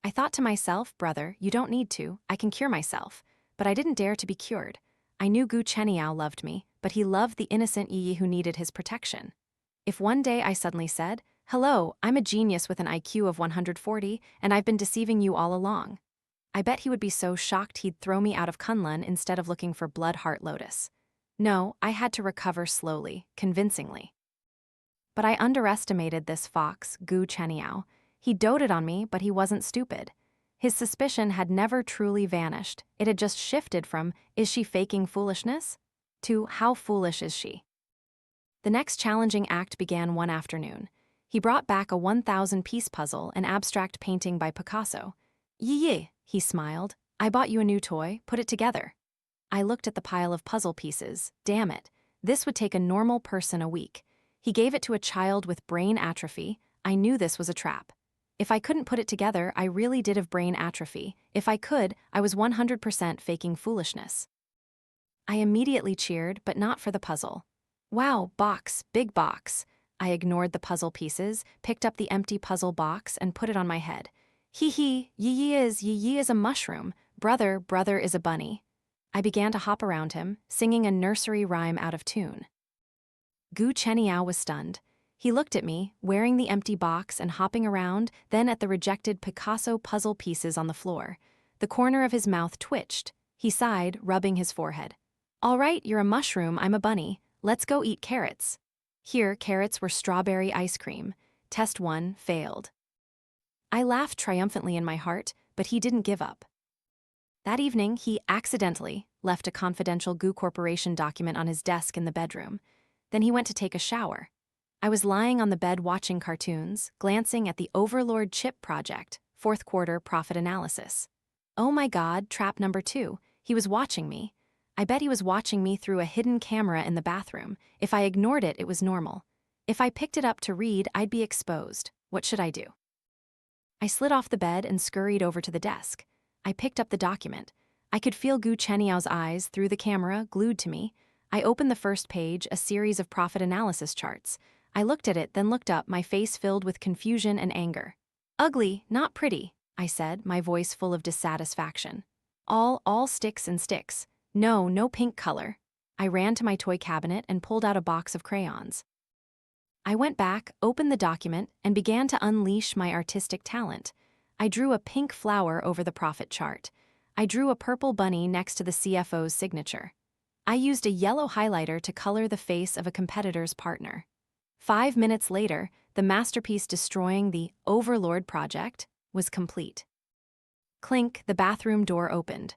I thought to myself, brother, you don't need to, I can cure myself. But I didn't dare to be cured. I knew Gu Chenyao loved me, but he loved the innocent Yi who needed his protection. If one day I suddenly said, hello, I'm a genius with an IQ of 140, and I've been deceiving you all along, I bet he would be so shocked he'd throw me out of Kunlun instead of looking for blood heart lotus. No, I had to recover slowly, convincingly. But I underestimated this fox, Gu Chenyao. He doted on me, but he wasn't stupid. His suspicion had never truly vanished. It had just shifted from, is she faking foolishness? To, how foolish is she? The next challenging act began one afternoon. He brought back a 1,000-piece puzzle, an abstract painting by Picasso. Yi, he smiled. I bought you a new toy, put it together. I looked at the pile of puzzle pieces. Damn it. This would take a normal person a week. He gave it to a child with brain atrophy. I knew this was a trap. If I couldn't put it together, I really did have brain atrophy. If I could, I was 100% faking foolishness. I immediately cheered, but not for the puzzle. Wow, box, big box. I ignored the puzzle pieces, picked up the empty puzzle box, and put it on my head. Yi is a mushroom. Brother is a bunny. I began to hop around him, singing a nursery rhyme out of tune. Gu Chenyao was stunned. He looked at me, wearing the empty box and hopping around, then at the rejected Picasso puzzle pieces on the floor. The corner of his mouth twitched. He sighed, rubbing his forehead. All right, you're a mushroom, I'm a bunny. Let's go eat carrots. Here, carrots were strawberry ice cream. Test 1 failed. I laughed triumphantly in my heart, but he didn't give up. That evening, he accidentally left a confidential Gu Corporation document on his desk in the bedroom. Then he went to take a shower. I was lying on the bed watching cartoons, glancing at the Overlord Chip Project, 4th quarter profit analysis. Oh my God, trap number 2. He was watching me. I bet he was watching me through a hidden camera in the bathroom. If I ignored it, it was normal. If I picked it up to read, I'd be exposed. What should I do? I slid off the bed and scurried over to the desk. I picked up the document. I could feel Gu Chenyao's eyes through the camera, glued to me. I opened the first page, a series of profit analysis charts. I looked at it, then looked up, my face filled with confusion and anger. Ugly, not pretty, I said, my voice full of dissatisfaction. All sticks and sticks. No pink color. I ran to my toy cabinet and pulled out a box of crayons. I went back, opened the document, and began to unleash my artistic talent. I drew a pink flower over the profit chart. I drew a purple bunny next to the CFO's signature. I used a yellow highlighter to color the face of a competitor's partner. 5 minutes later, the masterpiece destroying the Overlord project was complete. Clink, the bathroom door opened.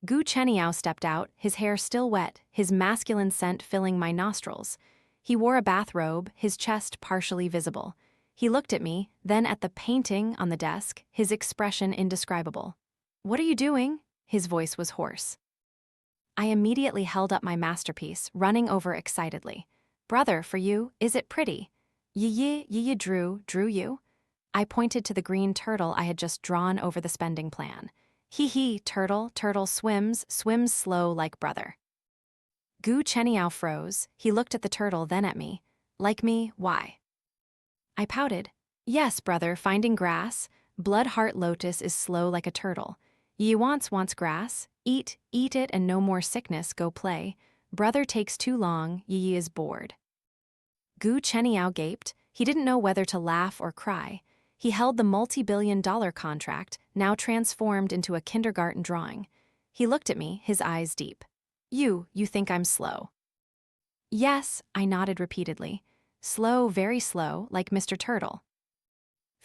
Gu Chenyao stepped out, his hair still wet, his masculine scent filling my nostrils. He wore a bathrobe, his chest partially visible. He looked at me, then at the painting on the desk, his expression indescribable. What are you doing? His voice was hoarse. I immediately held up my masterpiece, running over excitedly. Brother, for you, is it pretty? Yi drew you? I pointed to the green turtle I had just drawn over the spending plan. Turtle swims slow like brother. Gu Chenyao froze. He looked at the turtle, then at me. Like me, why? I pouted. Yes, brother, finding grass. Blood heart lotus is slow like a turtle. Yi wants grass. Eat it and no more sickness, go play. Brother takes too long, Yi is bored. Gu Chenyao gaped. He didn't know whether to laugh or cry. He held the multi-billion-dollar contract, now transformed into a kindergarten drawing. He looked at me, his eyes deep. You think I'm slow? Yes, I nodded repeatedly. Slow, very slow, like Mr. Turtle.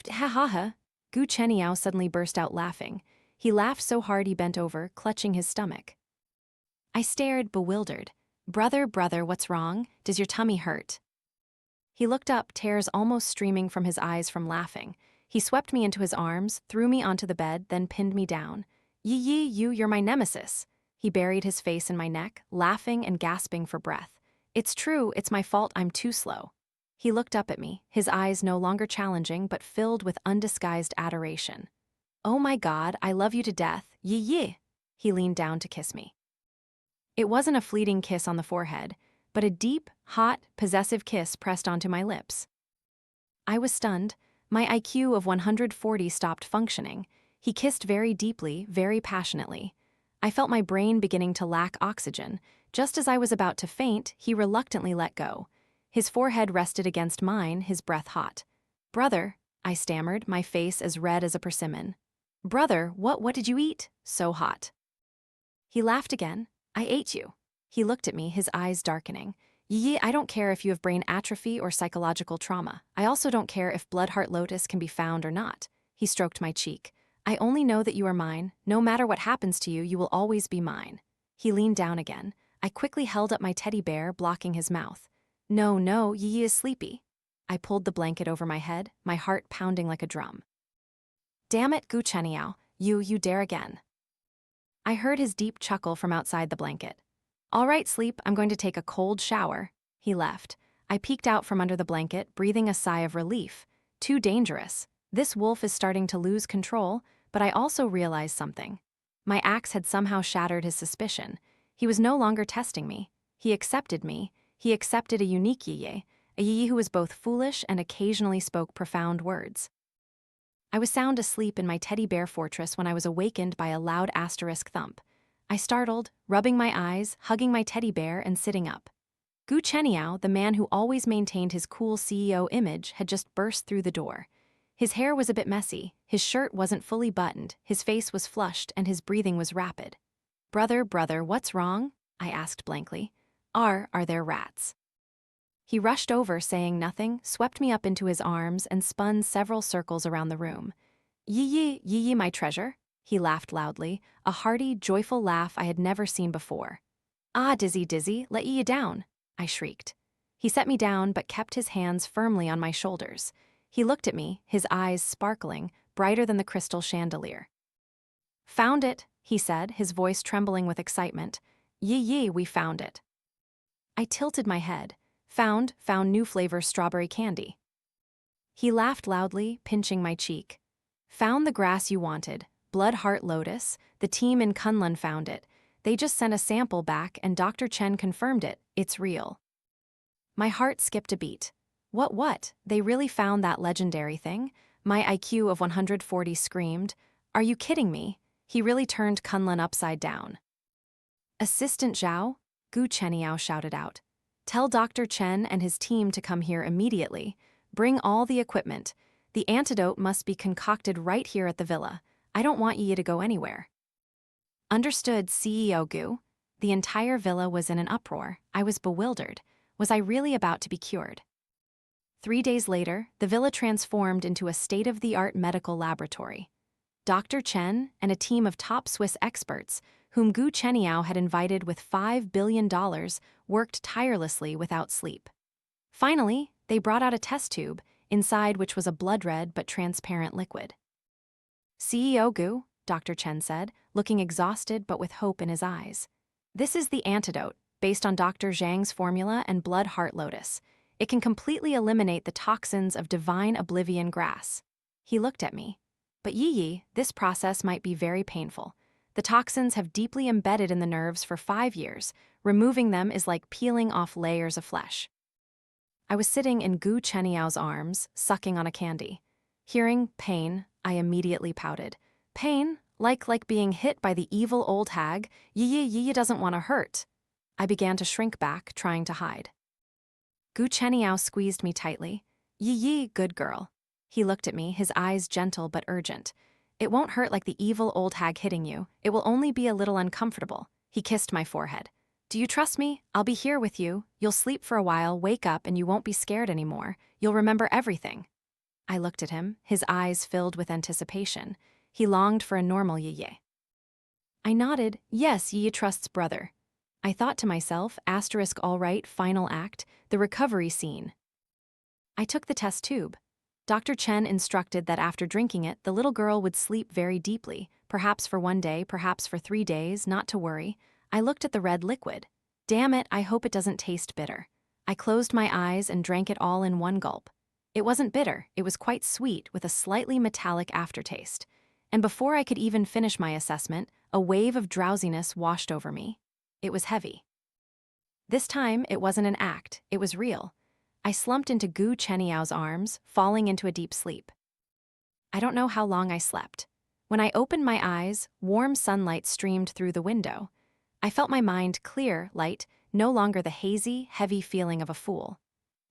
Ha. Gu Chenyao suddenly burst out laughing. He laughed so hard he bent over, clutching his stomach. I stared, bewildered. Brother, brother, what's wrong? Does your tummy hurt? He looked up, tears almost streaming from his eyes from laughing. He swept me into his arms, threw me onto the bed, then pinned me down. Yi, you're my nemesis. He buried his face in my neck, laughing and gasping for breath. It's true, it's my fault, I'm too slow. He looked up at me, his eyes no longer challenging but filled with undisguised adoration. Oh my God, I love you to death, Yi. He leaned down to kiss me. It wasn't a fleeting kiss on the forehead, but a deep, hot, possessive kiss pressed onto my lips. I was stunned. My IQ of 140 stopped functioning. He kissed very deeply, very passionately. I felt my brain beginning to lack oxygen. Just as I was about to faint, he reluctantly let go. His forehead rested against mine, his breath hot. Brother, I stammered, my face as red as a persimmon. Brother, what did you eat? So hot. He laughed again. I ate you. He looked at me, his eyes darkening. Yi, I don't care if you have brain atrophy or psychological trauma. I also don't care if Bloodheart Lotus can be found or not. He stroked my cheek. I only know that you are mine. No matter what happens to you, you will always be mine. He leaned down again. I quickly held up my teddy bear, blocking his mouth. No, Yi is sleepy. I pulled the blanket over my head, my heart pounding like a drum. Damn it, Gu Chenyao, you dare again. I heard his deep chuckle from outside the blanket. All right, sleep, I'm going to take a cold shower. He left. I peeked out from under the blanket, breathing a sigh of relief. Too dangerous. This wolf is starting to lose control, but I also realized something. My axe had somehow shattered his suspicion. He was no longer testing me. He accepted me. He accepted a unique Yi, a Yi who was both foolish and occasionally spoke profound words. I was sound asleep in my teddy bear fortress when I was awakened by a loud asterisk thump. I startled, rubbing my eyes, hugging my teddy bear, and sitting up. Gu Chenyao, the man who always maintained his cool CEO image, had just burst through the door. His hair was a bit messy, his shirt wasn't fully buttoned, his face was flushed, and his breathing was rapid. Brother, what's wrong? I asked blankly. Are there rats? He rushed over, saying nothing, swept me up into his arms, and spun several circles around the room. Yi, my treasure. He laughed loudly, a hearty, joyful laugh I had never seen before. Ah, dizzy, let Yi down, I shrieked. He set me down but kept his hands firmly on my shoulders. He looked at me, his eyes sparkling, brighter than the crystal chandelier. Found it, he said, his voice trembling with excitement. Yi, we found it. I tilted my head. Found new flavor strawberry candy. He laughed loudly, pinching my cheek. Found the grass you wanted. Bloodheart Lotus. The team in Kunlun found it. They just sent a sample back and Dr. Chen confirmed it. It's real. My heart skipped a beat. What? They really found that legendary thing? My IQ of 140 screamed. Are you kidding me? He really turned Kunlun upside down. Assistant Zhao? Gu Chenyao shouted out. Tell Dr. Chen and his team to come here immediately. Bring all the equipment. The antidote must be concocted right here at the villa. I don't want Yi to go anywhere. Understood, CEO Gu. The entire villa was in an uproar. I was bewildered. Was I really about to be cured? 3 days later, the villa transformed into a state-of-the-art medical laboratory. Dr. Chen and a team of top Swiss experts, whom Gu Chenyao had invited with $5 billion, worked tirelessly without sleep. Finally, they brought out a test tube, inside which was a blood-red but transparent liquid. CEO Gu, Dr. Chen said, looking exhausted but with hope in his eyes. This is the antidote, based on Dr. Zhang's formula and Bloodheart Lotus. It can completely eliminate the toxins of divine oblivion grass. He looked at me. But Yi, this process might be very painful. The toxins have deeply embedded in the nerves for 5 years. Removing them is like peeling off layers of flesh. I was sitting in Gu Chenyao's arms, sucking on a candy. Hearing pain, I immediately pouted. Pain? Like being hit by the evil old hag? Yi doesn't want to hurt. I began to shrink back, trying to hide. Gu Chenyao squeezed me tightly. Yi, good girl. He looked at me, his eyes gentle but urgent. It won't hurt like the evil old hag hitting you. It will only be a little uncomfortable. He kissed my forehead. Do you trust me? I'll be here with you. You'll sleep for a while, wake up, and you won't be scared anymore. You'll remember everything. I looked at him, his eyes filled with anticipation. He longed for a normal Yi. I nodded, yes, Yi trusts brother. I thought to myself, asterisk all right, final act, the recovery scene. I took the test tube. Dr. Chen instructed that after drinking it, the little girl would sleep very deeply, perhaps for 1 day, perhaps for 3 days, not to worry. I looked at the red liquid. Damn it, I hope it doesn't taste bitter. I closed my eyes and drank it all in one gulp. It wasn't bitter, it was quite sweet with a slightly metallic aftertaste. And before I could even finish my assessment, a wave of drowsiness washed over me. It was heavy. This time, it wasn't an act, it was real. I slumped into Gu Chenyao's arms, falling into a deep sleep. I don't know how long I slept. When I opened my eyes, warm sunlight streamed through the window. I felt my mind clear, light, no longer the hazy, heavy feeling of a fool.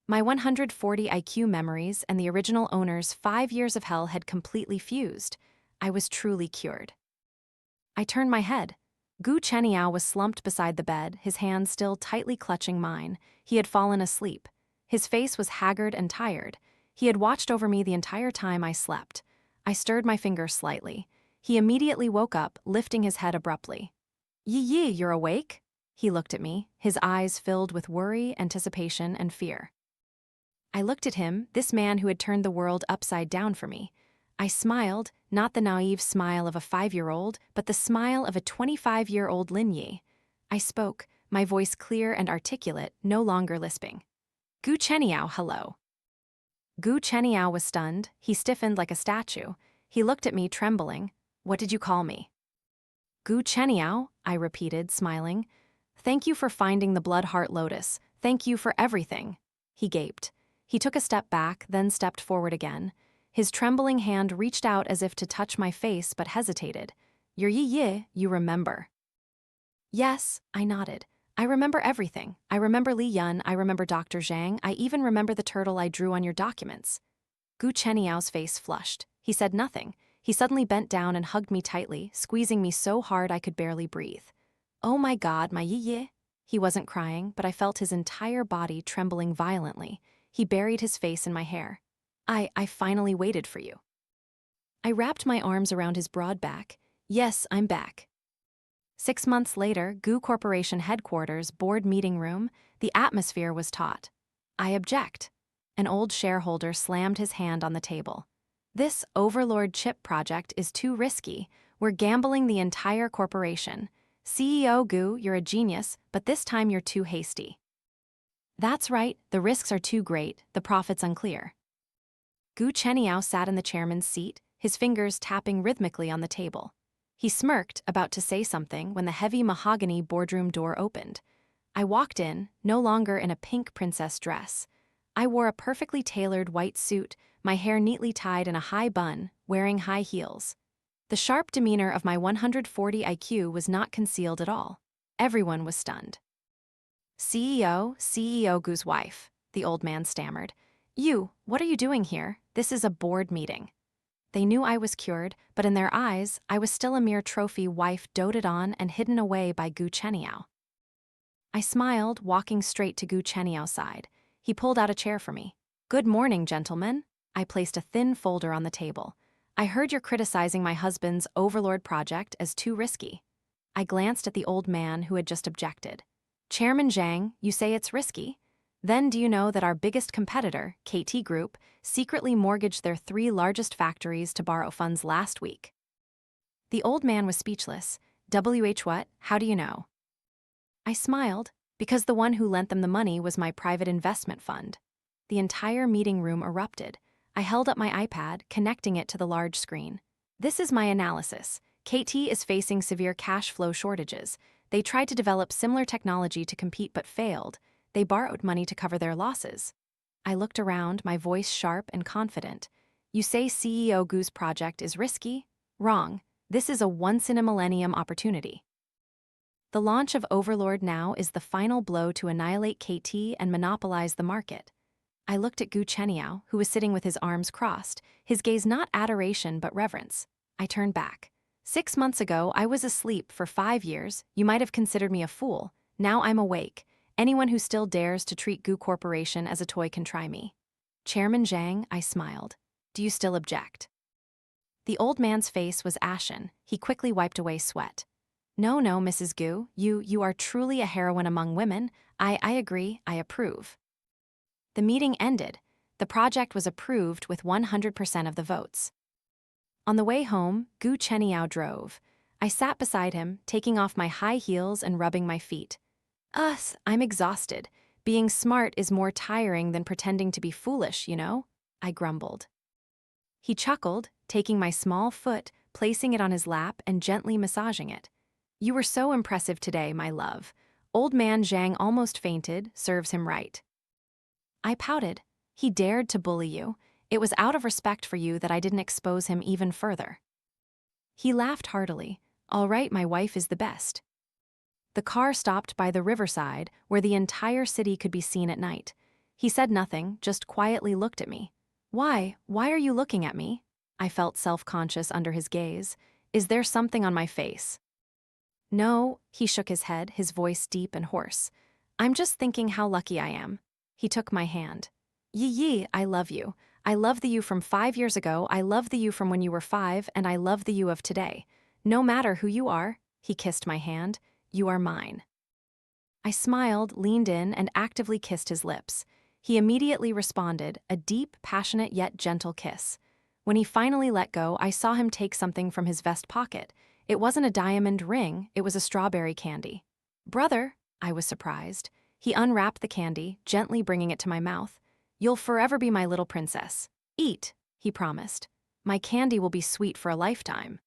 My 140 IQ memories and the original owner's 5 years of hell had completely fused. I was truly cured. I turned my head. Gu Chenyao was slumped beside the bed, his hands still tightly clutching mine. He had fallen asleep. His face was haggard and tired. He had watched over me the entire time I slept. I stirred my finger slightly. He immediately woke up, lifting his head abruptly. Yi, you're awake? He looked at me, his eyes filled with worry, anticipation, and fear. I looked at him, this man who had turned the world upside down for me. I smiled, not the naive smile of a 5-year-old, but the smile of a 25-year-old Lin Yi. I spoke, my voice clear and articulate, no longer lisping. Gu Chenyao, hello. Gu Chenyao was stunned. He stiffened like a statue. He looked at me, trembling. What did you call me? Gu Chenyao, I repeated, smiling. Thank you for finding the blood heart lotus. Thank you for everything. He gaped. He took a step back, then stepped forward again. His trembling hand reached out as if to touch my face, but hesitated. You're Yi, you remember. Yes, I nodded. I remember everything. I remember Li Yun, I remember Dr. Zhang, I even remember the turtle I drew on your documents. Gu Chenyao's face flushed. He said nothing. He suddenly bent down and hugged me tightly, squeezing me so hard I could barely breathe. Oh my God, my Yi. He wasn't crying, but I felt his entire body trembling violently. He buried his face in my hair. I finally waited for you. I wrapped my arms around his broad back. Yes, I'm back. 6 months later, Gu Corporation headquarters, board meeting room, the atmosphere was taut. I object. An old shareholder slammed his hand on the table. This Overlord chip project is too risky. We're gambling the entire corporation. CEO Gu, you're a genius, but this time you're too hasty. That's right, the risks are too great, the profits unclear. Gu Chenyao sat in the chairman's seat, his fingers tapping rhythmically on the table. He smirked, about to say something, when the heavy mahogany boardroom door opened. I walked in, no longer in a pink princess dress. I wore a perfectly tailored white suit, my hair neatly tied in a high bun, wearing high heels. The sharp demeanor of my 140 IQ was not concealed at all. Everyone was stunned. CEO Gu's wife, the old man stammered. You, what are you doing here? This is a board meeting. They knew I was cured, but in their eyes, I was still a mere trophy wife doted on and hidden away by Gu Chenyao. I smiled, walking straight to Gu Chenyao's side. He pulled out a chair for me. Good morning, gentlemen. I placed a thin folder on the table. I heard you're criticizing my husband's Overlord project as too risky. I glanced at the old man who had just objected. Chairman Zhang, you say it's risky? Then do you know that our biggest competitor, KT Group, secretly mortgaged their 3 largest factories to borrow funds last week? The old man was speechless. What? How do you know? I smiled, because the one who lent them the money was my private investment fund. The entire meeting room erupted. I held up my iPad, connecting it to the large screen. This is my analysis. KT is facing severe cash flow shortages. They tried to develop similar technology to compete but failed. They borrowed money to cover their losses. I looked around, my voice sharp and confident. You say CEO Gu's project is risky? Wrong. This is a once-in-a-millennium opportunity. The launch of Overlord now is the final blow to annihilate KT and monopolize the market. I looked at Gu Chenyao, who was sitting with his arms crossed, his gaze not adoration but reverence. I turned back. 6 months ago, I was asleep for 5 years. You might have considered me a fool. Now I'm awake. Anyone who still dares to treat Gu Corporation as a toy can try me. Chairman Zhang, I smiled. Do you still object?" The old man's face was ashen. He quickly wiped away sweat. "No, no, Mrs. Gu, you are truly a heroine among women. I agree, I approve." The meeting ended. The project was approved with 100% of the votes. On the way home, Gu Chenyao drove. I sat beside him, taking off my high heels and rubbing my feet. I'm exhausted. Being smart is more tiring than pretending to be foolish, you know? I grumbled. He chuckled, taking my small foot, placing it on his lap and gently massaging it. "You were so impressive today, my love. Old man Zhang almost fainted, serves him right." I pouted. He dared to bully you. It was out of respect for you that I didn't expose him even further. He laughed heartily. "All right, my wife is the best." The car stopped by the riverside, where the entire city could be seen at night. He said nothing, just quietly looked at me. Why are you looking at me?" I felt self-conscious under his gaze. "Is there something on my face?" "No," he shook his head, his voice deep and hoarse. "I'm just thinking how lucky I am." He took my hand. Yi, I love you. I love the you from 5 years ago, I love the you from when you were 5, and I love the you of today. No matter who you are," he kissed my hand, "you are mine." I smiled, leaned in, and actively kissed his lips. He immediately responded, a deep, passionate yet gentle kiss. When he finally let go, I saw him take something from his vest pocket. It wasn't a diamond ring, it was a strawberry candy. "Brother," I was surprised. He unwrapped the candy, gently bringing it to my mouth. "You'll forever be my little princess. Eat," he promised. "My candy will be sweet for a lifetime."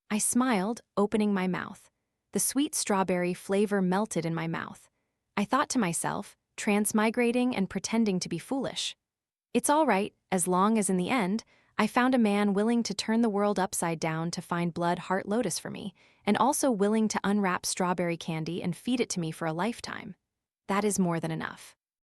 I smiled, opening my mouth. The sweet strawberry flavor melted in my mouth. I thought to myself, transmigrating and pretending to be foolish. It's all right, as long as in the end, I found a man willing to turn the world upside down to find blood heart lotus for me, and also willing to unwrap strawberry candy and feed it to me for a lifetime. That is more than enough.